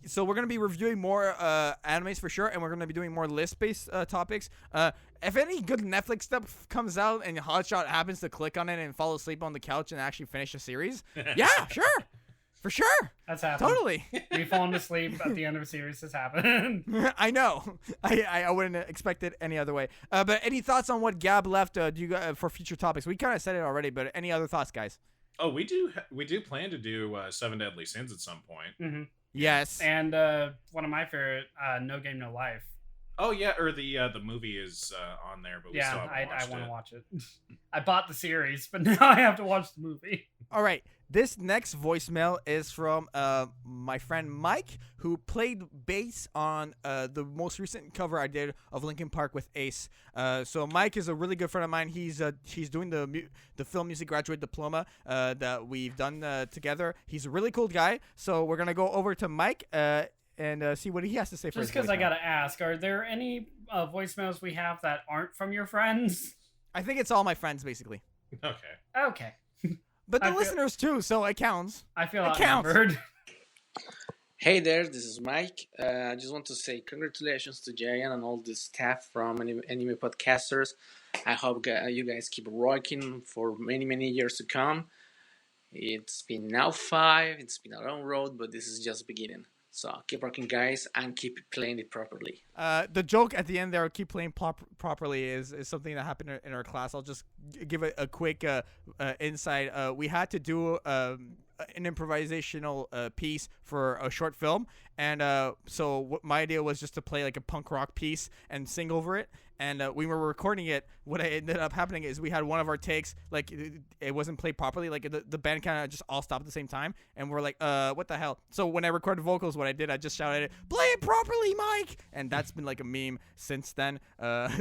so we're gonna be reviewing more animes for sure, and we're gonna be doing more list-based topics. If any good Netflix stuff comes out and Hotshot happens to click on it and fall asleep on the couch and actually finish a series, yeah, sure, for sure, that's happened. Totally. We've fallen asleep at the end of a series. Has happened. I know. I wouldn't expect it any other way. But any thoughts on what Gab left? Do you for future topics? We kind of said it already, but any other thoughts, guys? Oh, we do plan to do 7 Deadly Sins at some point. Mm-hmm. Yes. And one of my favorite, No Game No Life. Oh yeah, or the movie is on there, but we still haven't watched I want to watch it. I bought the series, but now I have to watch the movie. All right. This next voicemail is from my friend Mike, who played bass on the most recent cover I did of Linkin Park with Ace. So Mike is a really good friend of mine. He's doing the film music graduate diploma that we've done together. He's a really cool guy. So we're gonna go over to Mike and see what he has to say. Just because I gotta ask, are there any voicemails we have that aren't from your friends? I think it's all my friends basically. Okay. But the listeners too, so it counts. I feel outnumbered. Hey there, this is Mike. I just want to say congratulations to Jaian and all the staff from Anime Podcasters. I hope you guys keep rocking for many, many years to come. It's been now 5, it's been a long road, but this is just beginning. So keep rocking, guys, and keep playing it properly. The joke at the end there, keep playing properly, is something that happened in our class. I'll just give a quick insight. We had to do an improvisational piece for a short film, and so my idea was just to play like a punk rock piece and sing over it. And we were recording it. What ended up happening is we had one of our takes, like it wasn't played properly. Like the band kind of just all stopped at the same time, and we're like, what the hell? So when I recorded vocals, what I did, I just shouted, "Play it properly, Mike!" And that's been like a meme since then.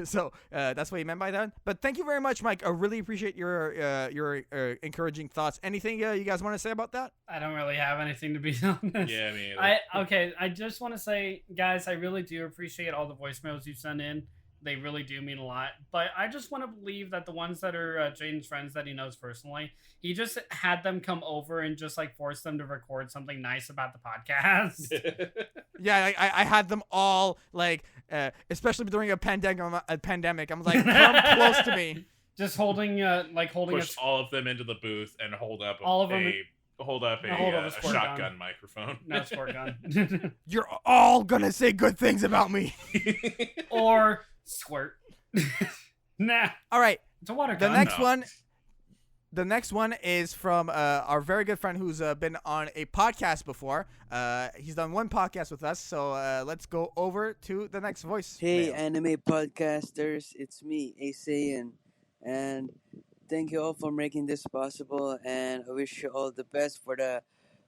So that's what you meant by that. But thank you very much, Mike. I really appreciate your encouraging thoughts. Anything you guys want to say about that? I don't really have anything to be honest. Yeah, me either. I just want to say, guys, I really do appreciate all the voicemails you send in. They really do mean a lot. But I just want to believe that the ones that are Jaden's friends that he knows personally, he just had them come over and just like force them to record something nice about the podcast. Yeah, I had them all like, especially during a pandemic. I'm like, come close to me. Just holding push all of them into the booth and hold up a shotgun microphone. No, squirt gun. You're all gonna say good things about me. Or squirt. Nah. All right. It's a water gun. The next one. the next one is from our very good friend who's been on a podcast before. He's done one podcast with us, so let's go over to the next voice. Hey, mail. anime podcasters, it's me, Asayan, and thank you all for making this possible, and I wish you all the best for the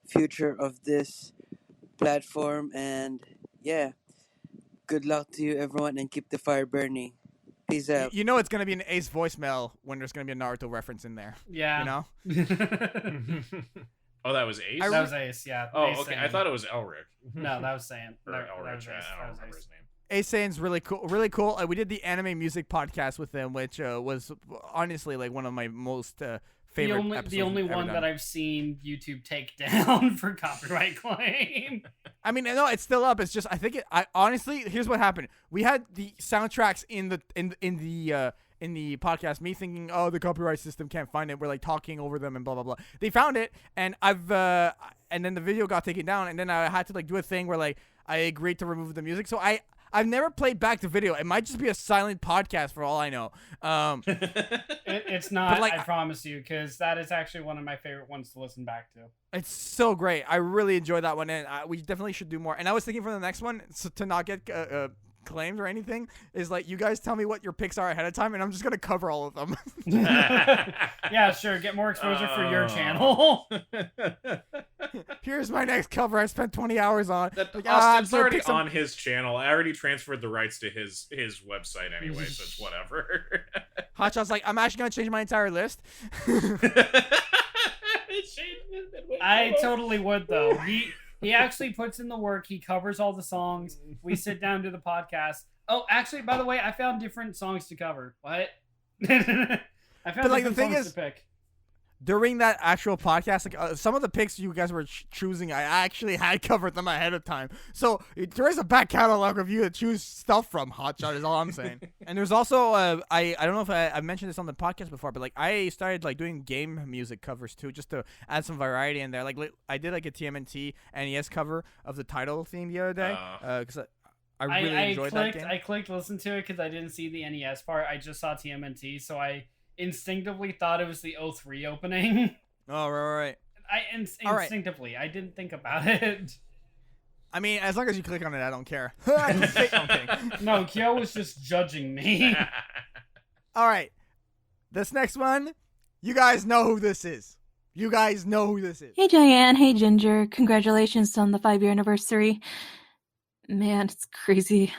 future of this platform, and yeah, good luck to you everyone, and keep the fire burning. Peace out. You know it's gonna be an Ace voicemail when there's gonna be a Naruto reference in there. Yeah. You know. Oh, that was Ace? That was Ace, yeah. Oh, Ace okay. Saiyan. I thought it was Elric. No, that was Saiyan. Or That Elric. was Ace. I That don't was remember Ace. his name. Ace Saiyans really cool. Really cool. We did the anime music podcast with him, which was honestly like one of my most favorite episodes. The only ever one done. that I've seen YouTube take down for copyright claim. I mean, no, it's still up. It's just I think I honestly, here's what happened. We had the soundtracks in the podcast. Me thinking, oh, the copyright system can't find it. We're like talking over them and blah blah blah. They found it, and and then the video got taken down, and then I had to like do a thing where like I agreed to remove the music. So I've never played back the video. It might just be a silent podcast for all I know. It's not, like, I promise you, because that is actually one of my favorite ones to listen back to. It's so great. I really enjoyed that one, and we definitely should do more. And I was thinking for the next one, so to not get claims or anything, is like you guys tell me what your picks are ahead of time, and I'm just gonna cover all of them. Yeah, sure. Get more exposure for your channel. Here's my next cover. I spent 20 hours on. It's already on his channel. I already transferred the rights to his website anyway, so it's whatever. Hotshot's like, I'm actually gonna change my entire list. I totally would, though. He actually puts in the work. He covers all the songs. We sit down to the podcast. Oh, actually, by the way, I found different songs to cover. What? I found But, like, the different thing songs is- to pick. During that actual podcast, like some of the picks you guys were choosing, I actually had covered them ahead of time. So there is a back catalog of you to choose stuff from. Hotshot is all I'm saying. And there's also I don't know if I mentioned this on the podcast before, but like I started like doing game music covers too, just to add some variety in there. Like I did like a TMNT NES cover of the title theme the other day because I really enjoyed that game. I clicked listen to it because I didn't see the NES part. I just saw TMNT, so I instinctively thought it was the 03 opening. Oh, right. Instinctively. I didn't think about it. I mean, as long as you click on it, I don't care. I'm kidding. No, Kyo was just judging me. All right. This next one, you guys know who this is. Hey, Jaian. Hey, Ginger. Congratulations on the 5-year anniversary. Man, it's crazy.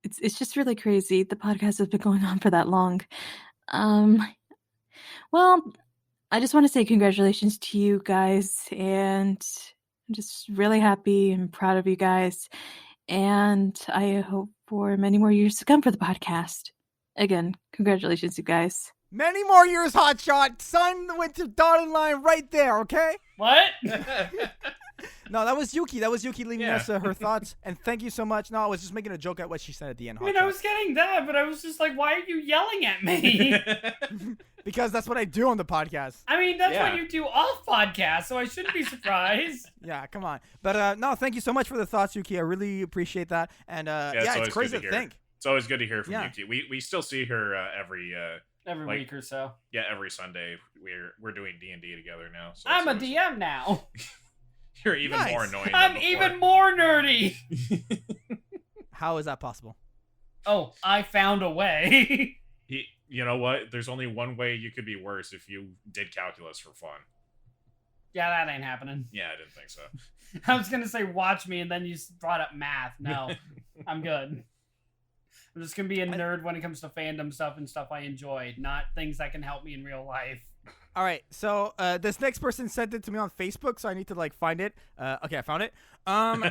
It's just really crazy. The podcast has been going on for that long. Well, I just want to say congratulations to you guys, and I'm just really happy and proud of you guys, and I hope for many more years to come for the podcast. Again, congratulations, you guys. Many more years, Hotshot. Sign the dotted line right there, okay? What? No, that was Yuki. Leaving us her thoughts. And thank you so much. No, I was just making a joke at what she said at the end. I mean, I was getting that, but I was just like, why are you yelling at me? Because that's what I do on the podcast. I mean, that's what you do off podcast, so I shouldn't be surprised. Yeah, come on. But no, thank you so much for the thoughts, Yuki. I really appreciate that. And it's crazy to think. It's always good to hear from Yuki. We still see her every week or so. Yeah, every Sunday. We're doing D&D together now. So I'm a DM now. You're even more annoying. I'm even more nerdy. How is that possible? Oh, I found a way. You know what? There's only one way you could be worse if you did calculus for fun. Yeah, that ain't happening. Yeah, I didn't think so. I was going to say watch me, and then you brought up math. No, I'm good. I'm just going to be a nerd when it comes to fandom stuff and stuff I enjoy, not things that can help me in real life. All right, so this next person sent it to me on Facebook, so I need to like find it. Okay, I found it. And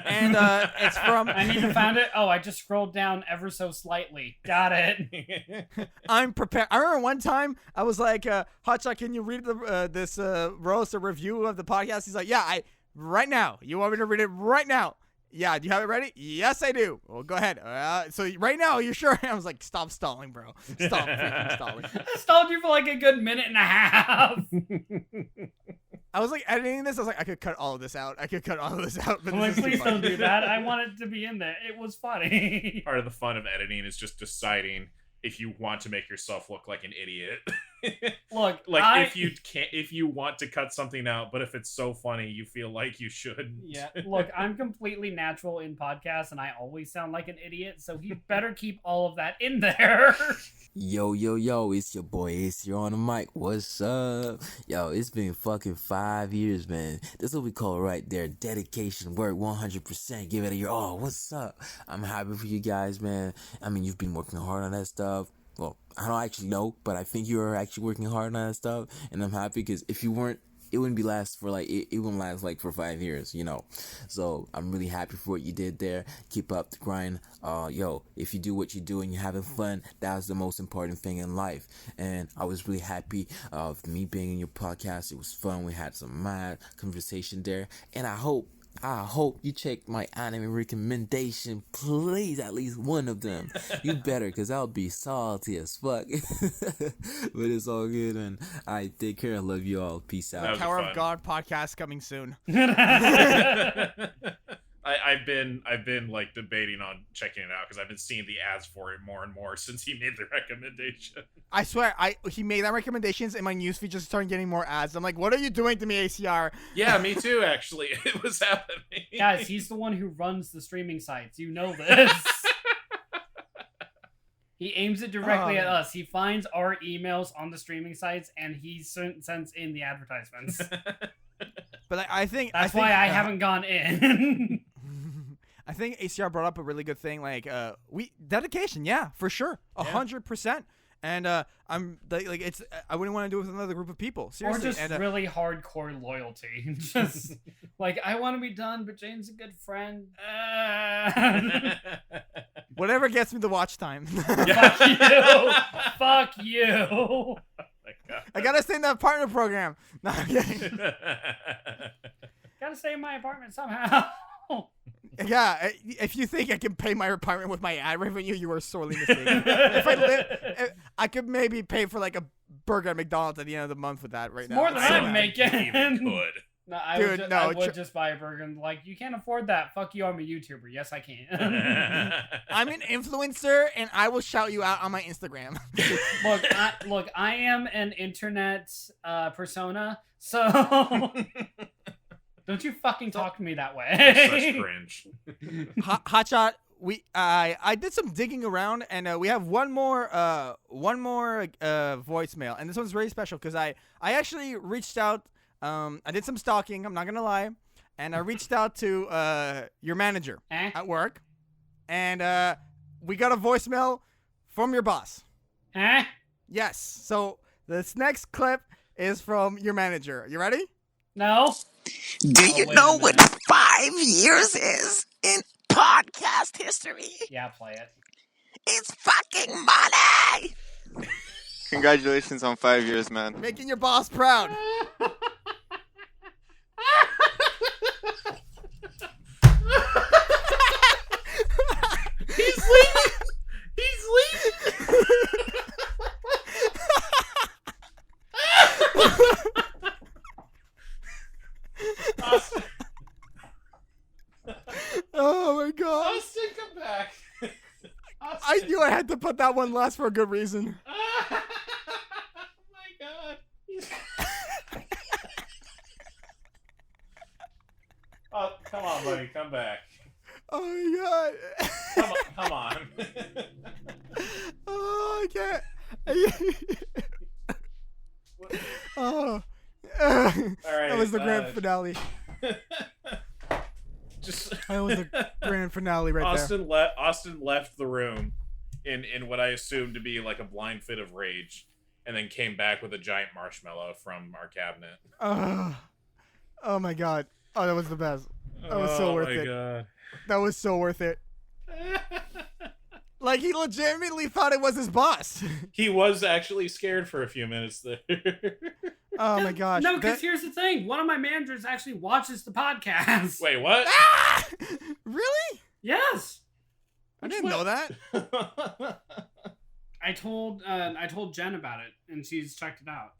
it's from. I need to find it. Oh, I just scrolled down ever so slightly. Got it. I'm prepared. I remember one time I was like, "Hotshot, can you read this roast or review of the podcast?" He's like, "Yeah, right now. You want me to read it right now?" Yeah, do you have it ready? Yes, I do. Well, go ahead. So right now, you sure? I was like, stop stalling, bro. Stop freaking stalling. I stalled you for like a good minute and a half. I was like editing this. I was like, I could cut all of this out. But I'm like, please don't do that. I want it to be in there. It was funny. Part of the fun of editing is just deciding if you want to make yourself look like an idiot. Look, if you want to cut something out, but if it's so funny, you feel like you shouldn't. Yeah, look, I'm completely natural in podcasts, and I always sound like an idiot, so he better keep all of that in there. Yo, it's your boy Ace here on the mic. What's up? Yo, it's been fucking 5 years, man. This is what we call right there, dedication, work, 100%, give it a year. Oh, what's up? I'm happy for you guys, man. I mean, you've been working hard on that stuff. Well, I don't actually know, but I think you are actually working hard on that stuff, and I'm happy because if you weren't, it wouldn't last for 5 years, you know. So I'm really happy for what you did there. Keep up the grind. Yo, if you do what you do and you're having fun, that's the most important thing in life. And I was really happy of me being in your podcast. It was fun. We had some mad conversation there, and I hope you check my anime recommendation, please, at least one of them. You better, because I'll be salty as fuck. But it's all good, and I take care. I love you all. Peace out. Tower of God podcast coming soon. I've been like debating on checking it out because I've been seeing the ads for it more and more since he made the recommendation. I swear, he made that recommendations and my newsfeed just started getting more ads. I'm like, what are you doing to me, ACR? Yeah, me too. Actually, it was happening. Guys, he's the one who runs the streaming sites. You know this. He aims it directly at us. He finds our emails on the streaming sites and he sends in the advertisements. But I think that's why I haven't gone in. I think ACR brought up a really good thing, like dedication, yeah, for sure, 100%. And I'm like, it's I wouldn't want to do it with another group of people, seriously. Or just really hardcore loyalty, just like I want to be done, but Jane's a good friend. Whatever gets me the watch time. Fuck you! Fuck you! I gotta stay in that partner program. No, I'm kidding. Gotta stay in my apartment somehow. Yeah, if you think I can pay my apartment with my ad revenue, you are sorely mistaken. If I could maybe pay for like a burger at McDonald's at the end of the month with that right now. More than I'm making. Even could. No, I would just buy a burger and like, you can't afford that. Fuck you, I'm a YouTuber. Yes, I can. I'm an influencer and I will shout you out on my Instagram. Look, I am an internet persona, so don't you fucking talk to me that way. Such cringe. Hotshot, I did some digging around and we have one more voicemail, and this one's very special because I actually reached out. I did some stalking, I'm not gonna lie, and I reached out to your manager at work, and we got a voicemail from your boss. Yes. So this next clip is from your manager. You ready? No. Do you know what 5 years is in podcast history? Yeah, play it. It's fucking money! Congratulations on 5 years, man. Making your boss proud. He's leaving. He's leaving. Austin. Oh my god. Austin, come back. Austin. I knew I had to put that one last for a good reason. Oh my god. Oh, come on, buddy. Come back. Oh my god. Come on. Oh, I can't. Oh. All right, that was the grand finale. That was the grand finale right there. Austin left the room in what I assumed to be like a blind fit of rage, and then came back with a giant marshmallow from our cabinet. Oh my god. Oh, that was the best. That was so worth it. God. That was so worth it. Like, he legitimately thought it was his boss. He was actually scared for a few minutes there. Oh my gosh. No, because here's the thing. One of my managers actually watches the podcast. Wait, what? Ah! Really? Yes. I didn't know that. I told Jen about it, and she's checked it out.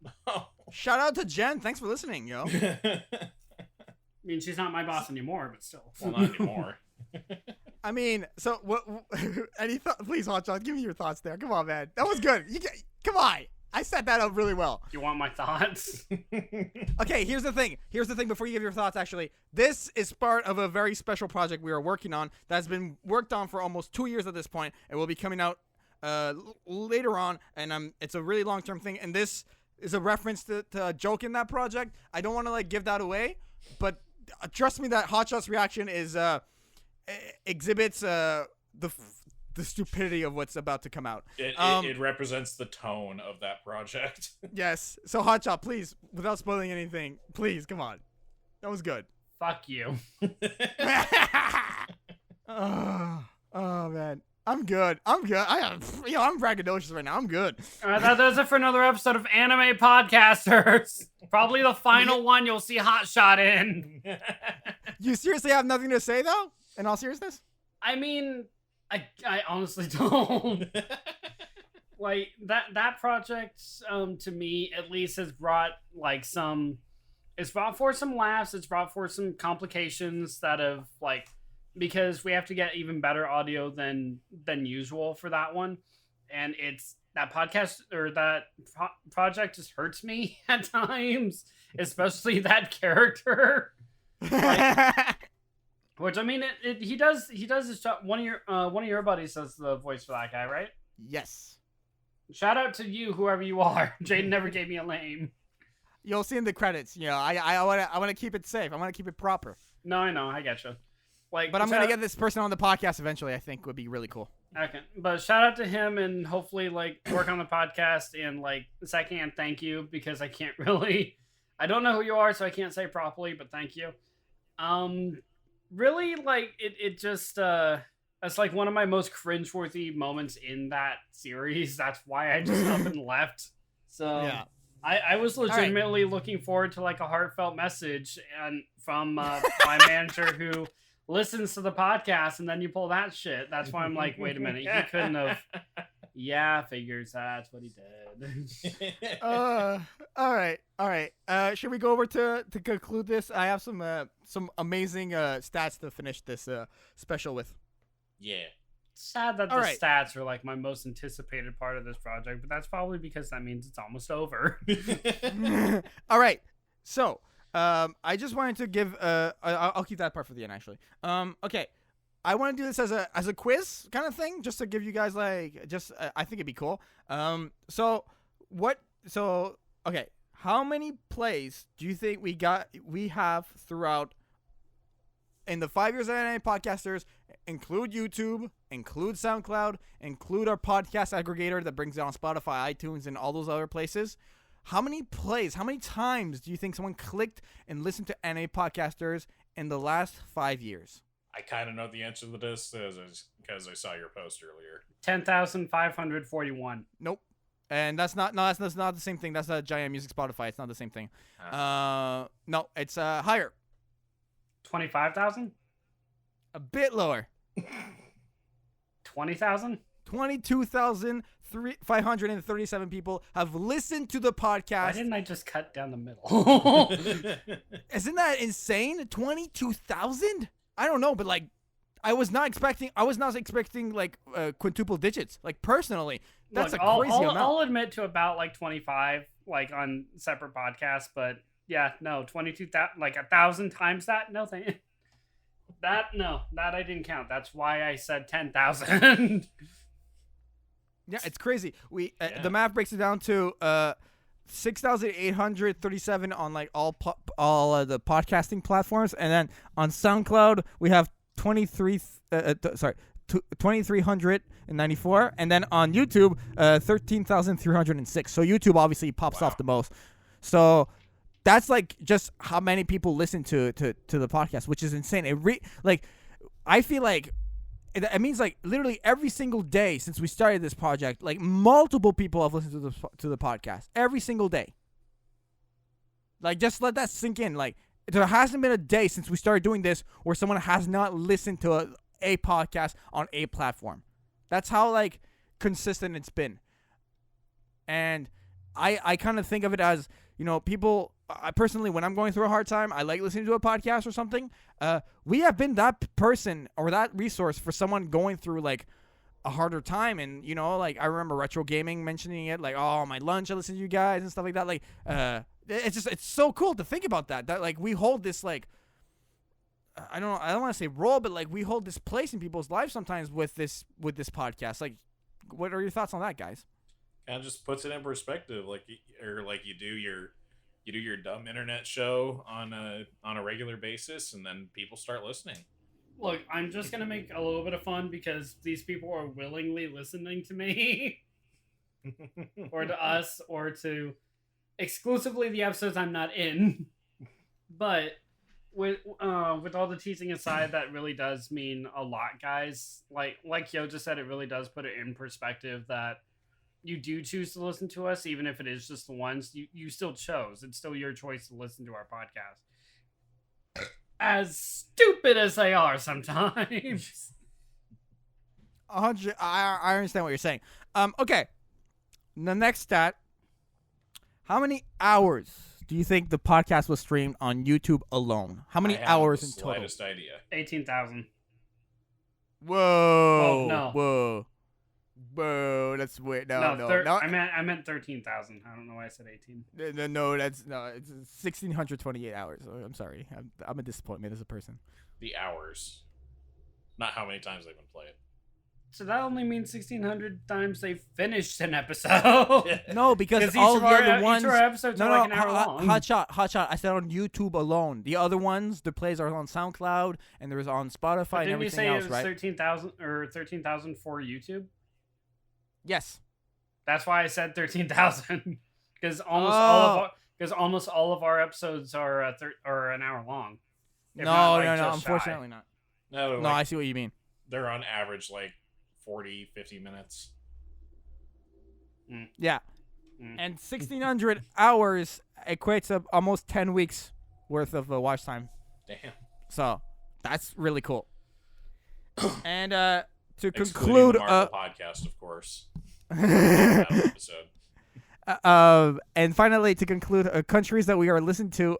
Shout out to Jen. Thanks for listening, yo. I mean, she's not my boss anymore, but still. Well, not anymore. I mean, so what? Please, Hotshot, give me your thoughts there. Come on, man. That was good. Come on. I set that up really well. You want my thoughts? Okay, here's the thing. Before you give your thoughts, actually, this is part of a very special project we are working on that's been worked on for almost 2 years at this point, and will be coming out later on. And it's a really long-term thing. And this is a reference to a joke in that project. I don't want to give that away, but trust me that Hotshot's reaction is exhibits the stupidity of what's about to come out. It represents the tone of that project. Yes. So Hotshot, please, without spoiling anything, please, come on. That was good. Fuck you. Oh man. I'm good. I'm braggadocious right now. I'm good. All right, that does it for another episode of Anime Podcasters. Probably the final one you'll see Hotshot in. You seriously have nothing to say, though? In all seriousness? I mean, I honestly don't. Like, that project, to me, at least, has brought, it's brought forth some laughs, it's brought forth some complications that have, because we have to get even better audio than usual for that one. And that podcast, or that project just hurts me at times, especially that character. Which, I mean, he does his job. One of your buddies does the voice for that guy, right? Yes. Shout out to you, whoever you are. Jaden never gave me a name. You'll see in the credits. I want to keep it safe. I want to keep it proper. No, I know. I getcha. But I'm gonna get this person on the podcast eventually. I think would be really cool. Okay, but shout out to him, and hopefully work on the podcast. And secondhand thank you, because I can't really. I don't know who you are, so I can't say properly. But thank you. Really, it just that's one of my most cringeworthy moments in that series. That's why I just up and left. So yeah. I was legitimately looking forward to a heartfelt message from my manager who listens to the podcast, and then you pull that shit. That's why I'm wait a minute, he couldn't have. Yeah, figures that's what he did. All right. Should we go over to conclude this? I have some amazing stats to finish this special with. Yeah. Sad that stats are my most anticipated part of this project, but that's probably because that means it's almost over. All right. So, I just wanted to give I'll keep that part for the end, actually. Okay. I want to do this as a quiz kind of thing, just to give you guys I think it'd be cool. Okay, how many plays do you think we have throughout in the 5 years of Anime Podcasters? Include YouTube, include SoundCloud, include our podcast aggregator that brings it on Spotify, iTunes, and all those other places. How many plays, how many times do you think someone clicked and listened to Anime Podcasters in the last 5 years? I kind of know the answer to this because I saw your post earlier. 10,541. Nope. And that's not the same thing. That's a JaianMusic Spotify. It's not the same thing. No, it's higher. 25,000? A bit lower. 20,000? 22,537 people have listened to the podcast. Why didn't I just cut down the middle? Isn't that insane? 22,000? I don't know, but I was not expecting quintuple digits. Personally, that's a crazy amount. I'll admit to about 25 on separate podcasts, but yeah, no, 22,000 1,000 times that. No thing. That I didn't count. That's why I said 10,000. Yeah, it's crazy. The math breaks it down to 6,837 on all the podcasting platforms, and then on SoundCloud we have 2,394, and then on YouTube 13,306. So YouTube obviously pops off the most. So that's just how many people listen to the podcast, which is insane. I feel like it means literally every single day since we started this project, multiple people have listened to the podcast every single day. Just let that sink in. There hasn't been a day since we started doing this where someone has not listened to a podcast on a platform. That's how consistent it's been. And I kind of think of it as, people. I personally, when I'm going through a hard time, I like listening to a podcast or something. We have been that person or that resource for someone going through a a harder time. And you know, like I remember Retro Gaming mentioning it, like, oh, my lunch I listen to you guys and stuff like that. Like it's so cool to think about that like we hold this like I don't want to say role, but like we hold this place in people's lives sometimes with this podcast. Like, what are your thoughts on that, guys? Kind of just puts it in perspective, like you do your dumb internet show on a regular basis, and then people start listening. Look, I'm just gonna make a little bit of fun because these people are willingly listening to me, or to us, or to exclusively the episodes I'm not in. But with all the teasing aside, that really does mean a lot, guys. Like Yo just said, it really does put it in perspective that you do choose to listen to us, even if it is just the ones you still chose. It's still your choice to listen to our podcast. As stupid as they are sometimes. 100. I understand what you're saying. Okay. The next stat. How many hours do you think the podcast was streamed on YouTube alone? How many hours in total? Slightest idea. 18,000. Whoa. Oh, no. Whoa, that's weird. No. I meant 13,000. I don't know why I said 18. It's 1,628 hours. I'm sorry. I'm a disappointment as a person. The hours, not how many times they've been played. So that only means 1,600 times they finished an episode. No, because all of the other ones. Each of our episodes are like an hour long. Hotshot. I said on YouTube alone. The other ones, the plays are on SoundCloud and there's on Spotify and everything else, right? Didn't you say it was 13,000 or 13,000 for YouTube? Yes. That's why I said 13,000 because almost all of our episodes are an hour long. No, unfortunately not. No, I see what you mean. They're on average like 40, 50 minutes. Yeah. And 1,600 hours equates to almost 10 weeks worth of watch time. Damn. So that's really cool. And to Excluding conclude, the Marvel podcast, of course. Episode. And finally, to conclude, countries that we are listening to,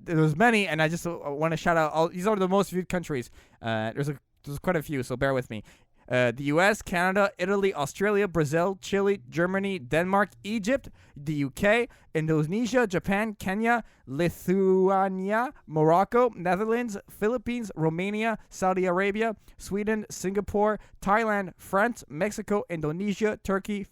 there's many, and I just want to shout out. These are the most viewed countries. There's quite a few, so bear with me. The U.S., Canada, Italy, Australia, Brazil, Chile, Germany, Denmark, Egypt, the UK, Indonesia, Japan, Kenya, Lithuania, Morocco, Netherlands, Philippines, Romania, Saudi Arabia, Sweden, Singapore, Thailand, France, Mexico, Indonesia, Turkey,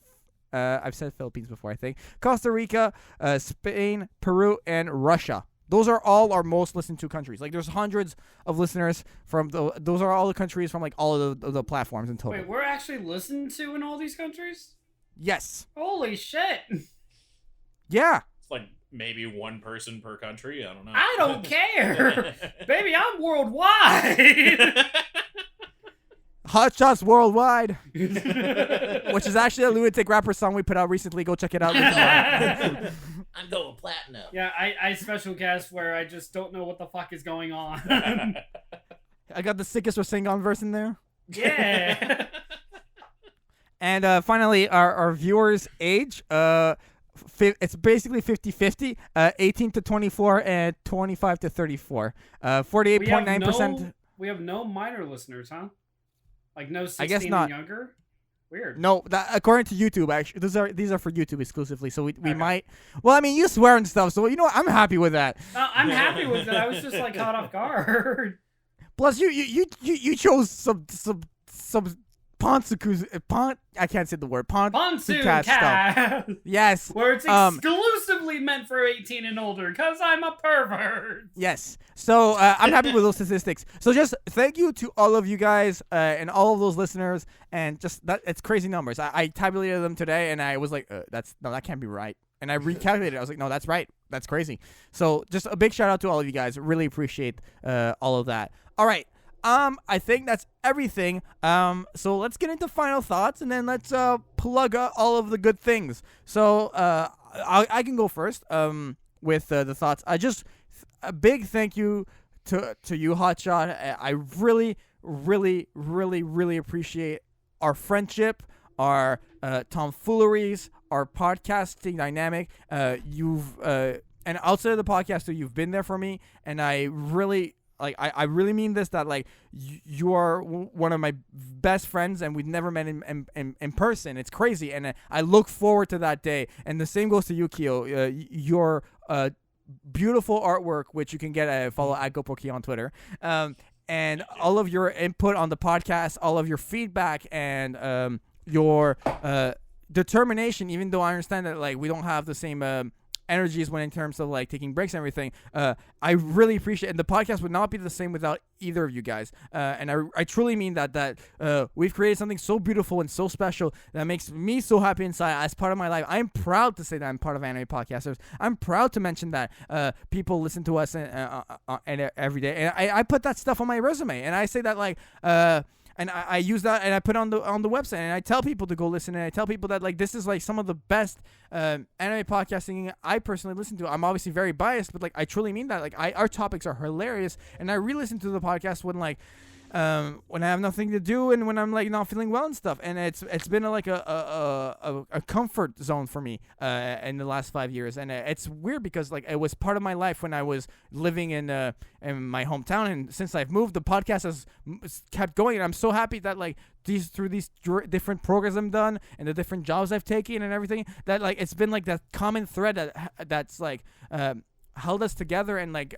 I've said Philippines before, I think, Costa Rica, Spain, Peru, and Russia. Those are all our most listened to countries. Like, there's hundreds of listeners from those are all the countries from like all of the platforms in total. Wait, we're actually listened to in all these countries? Yes. Holy shit. Yeah. It's like maybe one person per country. I don't know. I don't care. Baby, I'm worldwide. Hotshots Worldwide, which is actually a Lunatic Rapper song we put out recently. Go check it out. I'm going platinum. Yeah, I special guest where I just don't know what the fuck is going on. I got the sickest Rasengan verse in there. Yeah. And finally, our viewers' age, it's basically 50-50, 18 to 24 and 25 to 34. 48.9%. We have no minor listeners, huh? Like no 16 I guess not. and younger? Weird. No, that according to YouTube, actually, these are for YouTube exclusively. So we might. Well, I mean, you swear and stuff, so you know what? I'm happy with that. I'm happy with it. I was just like caught off guard. Plus, you chose some I can't say the word. Ponzu cat stuff. Yes. Where it's exclusively meant for 18 and older, because I'm a pervert. Yes. So I'm happy with those statistics. So just thank you to all of you guys and all of those listeners. And just it's crazy numbers. I tabulated them today, and I was like, that can't be right. And I recalculated. I was like, no, that's right. That's crazy. So just a big shout out to all of you guys. Really appreciate all of that. All right. I think that's everything. So let's get into final thoughts, and then let's plug all of the good things. So I can go first with the thoughts. A big thank you to you, Hotshot. I really, really, really, really appreciate our friendship, our tomfooleries, our podcasting dynamic. You've and outside of the podcast, you've been there for me, and I really like I really mean this, that like you are one of my best friends, and we've never met in person. It's crazy, and I look forward to that day. And the same goes to Yukio. Your beautiful artwork, which you can get follow at GoProkyo on Twitter. And all of your input on the podcast, all of your feedback, and your determination. Even though I understand that like we don't have the same energies when in terms of like taking breaks and everything, I really appreciate it. And the podcast would not be the same without either of you guys, and I truly mean that we've created something so beautiful and so special that makes me so happy inside as part of my life. I'm proud to say that I'm part of Anime Podcasters. I'm proud to mention that people listen to us and every day, and I put that stuff on my resume, and I say that like and I use that, and I put on the website, and I tell people to go listen, and I tell people that like this is like some of the best anime podcasting I personally listen to. I'm obviously very biased, but like I truly mean that. Like our topics are hilarious, and I re-listen to the podcast when I have nothing to do and when I'm like not feeling well and stuff. And it's been like a comfort zone for me in the last 5 years. And it's weird because like it was part of my life when I was living in my hometown, and since I've moved, the podcast has kept going. And I'm so happy that like through these different programs I've done and the different jobs I've taken and everything, that like it's been like that common thread that's like held us together, and like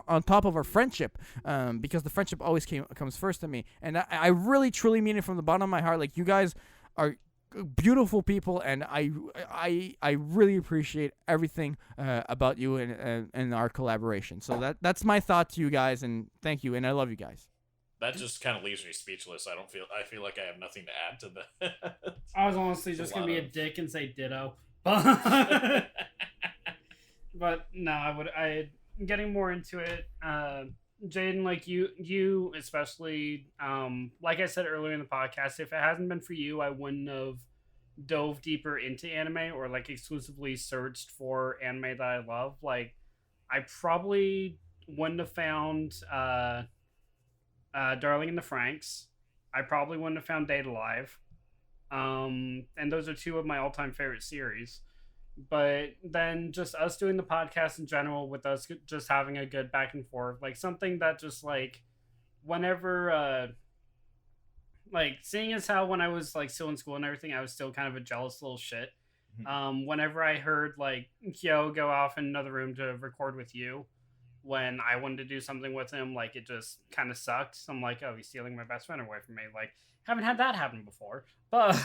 on top of our friendship, because the friendship always comes first to me. And I really truly mean it from the bottom of my heart. Like you guys are beautiful people, and I really appreciate everything about you and our collaboration. So that's my thought to you guys, and thank you, and I love you guys. That just kind of leaves me speechless. I feel like I have nothing to add to that. I was honestly just gonna be a dick and say ditto, but no, getting more into it. Jaden, like you especially, like I said earlier in the podcast, if it hasn't been for you, I wouldn't have dove deeper into anime or like exclusively searched for anime that I love. Like I probably wouldn't have found Darling in the Franxx. I probably wouldn't have found Date Alive. And those are two of my all-time favorite series. But then just us doing the podcast in general, with us just having a good back and forth, like something that just like whenever like seeing as how when I was like still in school and everything, I was still kind of a jealous little shit. Whenever I heard like Kyo go off in another room to record with you, when I wanted to do something with him, like it just kind of sucked. So I'm like, oh, he's stealing my best friend away from me. Like, haven't had that happen before. But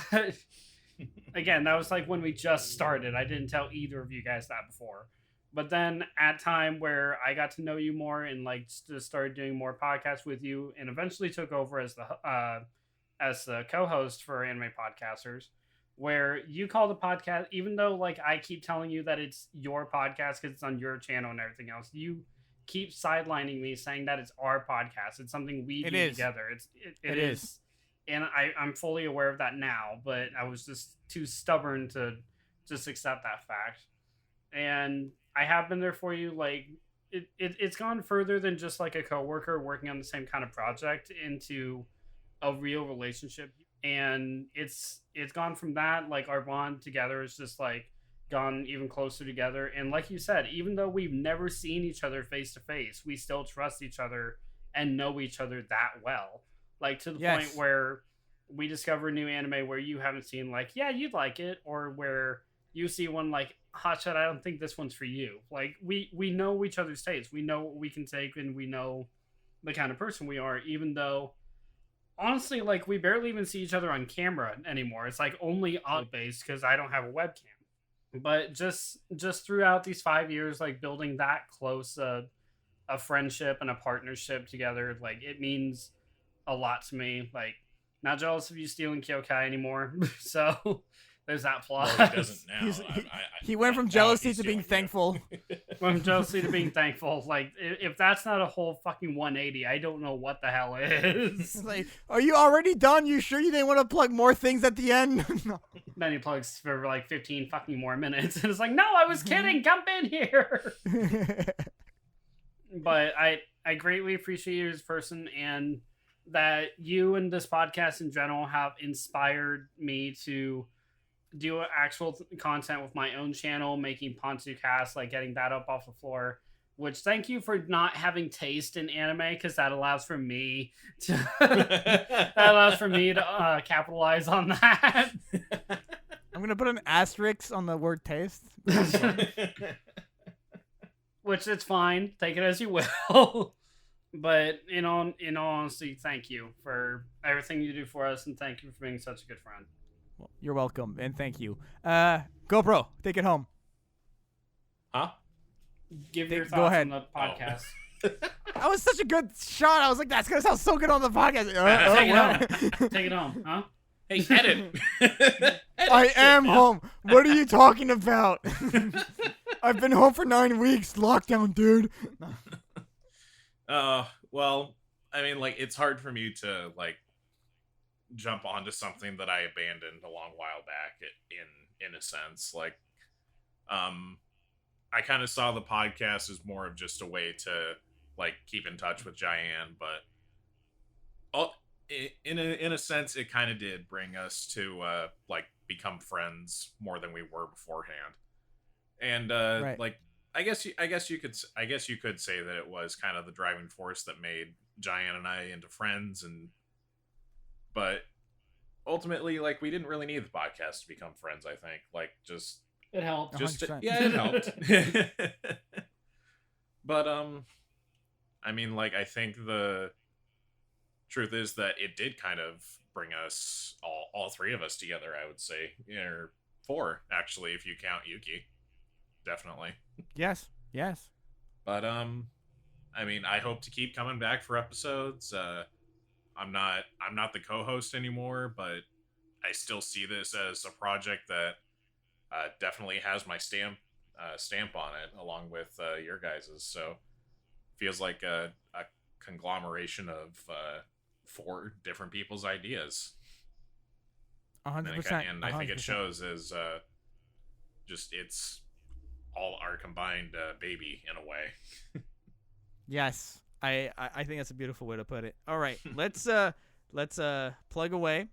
again, that was like when we just started. I didn't tell either of you guys that before. But then at time where I got to know you more and like just started doing more podcasts with you, and eventually took over as the co-host for Anime Podcasters, where you call the podcast, even though like I keep telling you that it's your podcast because it's on your channel and everything else, you keep sidelining me saying that it's our podcast. It's something we do together. It is. And I'm fully aware of that now, but I was just too stubborn to just accept that fact. And I have been there for you. Like it's gone further than just like a coworker working on the same kind of project into a real relationship. And it's gone from that, like our bond together is just like gone even closer together. And like you said, even though we've never seen each other face to face, we still trust each other and know each other that well. Like to the point where we discover a new anime where you haven't seen, like, yeah, you'd like it, or where you see one like Hotshot, I don't think this one's for you. Like we know each other's tastes. We know what we can take, and we know the kind of person we are, even though honestly, like we barely even see each other on camera anymore. It's like only audio based because I don't have a webcam. But just throughout these 5 years, like building that close a friendship and a partnership together, like it means a lot to me. Like, not jealous of you stealing Kyokai anymore. So there's that plot. Well, he doesn't now. He went from jealousy to being thankful. Went from jealousy to being thankful. Like, if that's not a whole fucking 180, I don't know what the hell is. Like, are you already done? You sure you didn't want to plug more things at the end? No. Then he plugs for like 15 fucking more minutes. And it's like, no, I was kidding. Jump in here. But I greatly appreciate you as a person, and that you and this podcast in general have inspired me to do actual content with my own channel, making Ponzu Cast, like getting that up off the floor, which thank you for not having taste in anime, because that allows for me to capitalize on that. I'm gonna put an asterisk on the word taste. Which it's fine. Take it as you will. But in all honesty, thank you for everything you do for us, and thank you for being such a good friend. Well, you're welcome, and thank you. GoPro, take it home. Huh? Give your Go thoughts ahead. on the podcast. That was such a good shot. I was like, that's gonna sound so good on the podcast. Take it home. Take it home, huh? Hey, edit. I am home. What are you talking about? I've been home for 9 weeks. Lockdown, dude. Well, I mean, like, it's hard for me to, like, jump onto something that I abandoned a long while back in a sense. Like, I kind of saw the podcast as more of just a way to, like, keep in touch with Jaian, but in a sense, it kind of did bring us to, like, become friends more than we were beforehand. And, Right. like, I guess you could say that it was kind of the driving force that made Jaian and I into friends, but ultimately, like, we didn't really need the podcast to become friends. I think, like, it helped. It helped. But I mean, like, I think the truth is that it did kind of bring us all three of us together. I would say, or four actually, if you count Yuki. Definitely. Yes. But I mean, I hope to keep coming back for episodes. I'm not the co-host anymore, but I still see this as a project that definitely has my stamp on it, along with your guys's. So feels like a conglomeration of 4 different people's ideas. 100%. And I think it shows as just it's all our combined baby in a way. Yes. I think that's a beautiful way to put it. All right, let's plug away.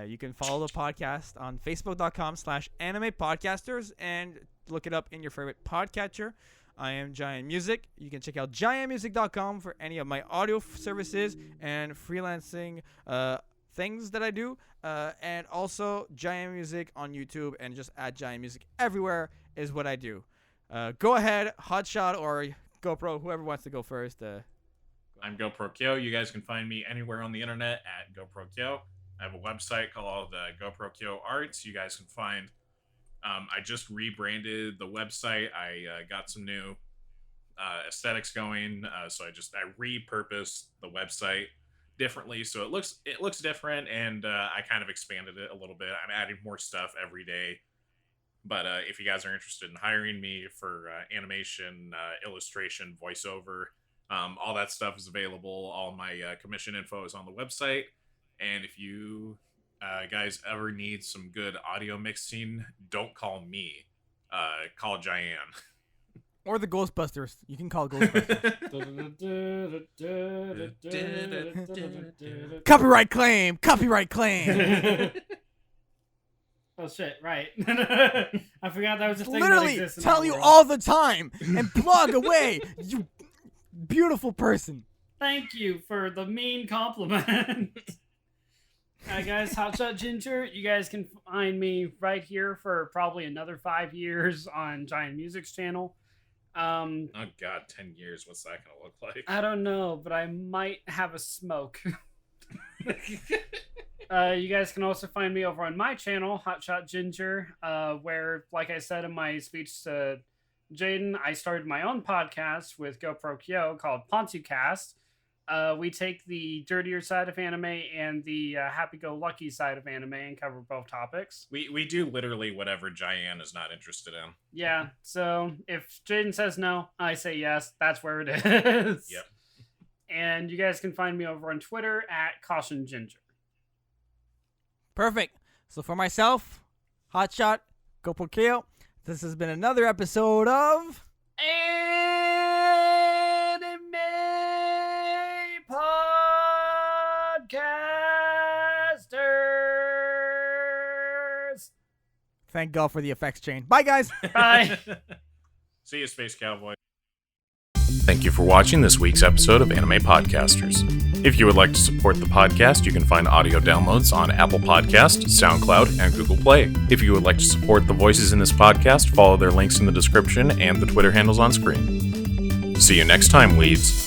You can follow the podcast on facebook.com/animepodcasters and look it up in your favorite podcatcher. I am JaianMusic. You can check out JaianMusic.com for any of my audio services and freelancing things that I do. And also JaianMusic on YouTube, and just at JaianMusic everywhere is what I do. Go ahead, Hotshot or GoPro, whoever wants to go first. I'm GoProkyo. You guys can find me anywhere on the internet at GoProkyo. I have a website called GoProkyo Arts. You guys can find. I just rebranded the website. I got some new aesthetics going, so I repurposed the website differently, so it looks different, and I kind of expanded it a little bit. I'm adding more stuff every day. But if you guys are interested in hiring me for animation, illustration, voiceover, all that stuff is available. All my commission info is on the website. And if you guys ever need some good audio mixing, don't call me. Call Jaian. Or the Ghostbusters. You can call Ghostbusters. Copyright claim. Oh shit! Right. I forgot that was a thing. Literally that tell you all the time and plug away, you beautiful person. Thank you for the mean compliment. Hi guys, Hotshot Ginger. You guys can find me right here for probably another 5 years on JaianMusic's channel. Oh god, 10 years. What's that gonna look like? I don't know, but I might have a smoke. You guys can also find me over on my channel, Hotshot Ginger, where, like I said in my speech to Jaden, I started my own podcast with GoProkyo called PontuCast. We take the dirtier side of anime and the happy-go-lucky side of anime and cover both topics. We do literally whatever Jaian is not interested in. Yeah, so if Jaden says no, I say yes. That's where it is. Yep. And you guys can find me over on Twitter at CautionGinger. Perfect. So for myself, Hotshot, GoProkyo, this has been another episode of Anime Podcasters. Thank God for the effects chain. Bye, guys. Bye. See you, Space Cowboy. Thank you for watching this week's episode of Anime Podcasters. If you would like to support the podcast, you can find audio downloads on Apple Podcasts, SoundCloud, and Google Play. If you would like to support the voices in this podcast, follow their links in the description and the Twitter handles on screen. See you next time, weebs.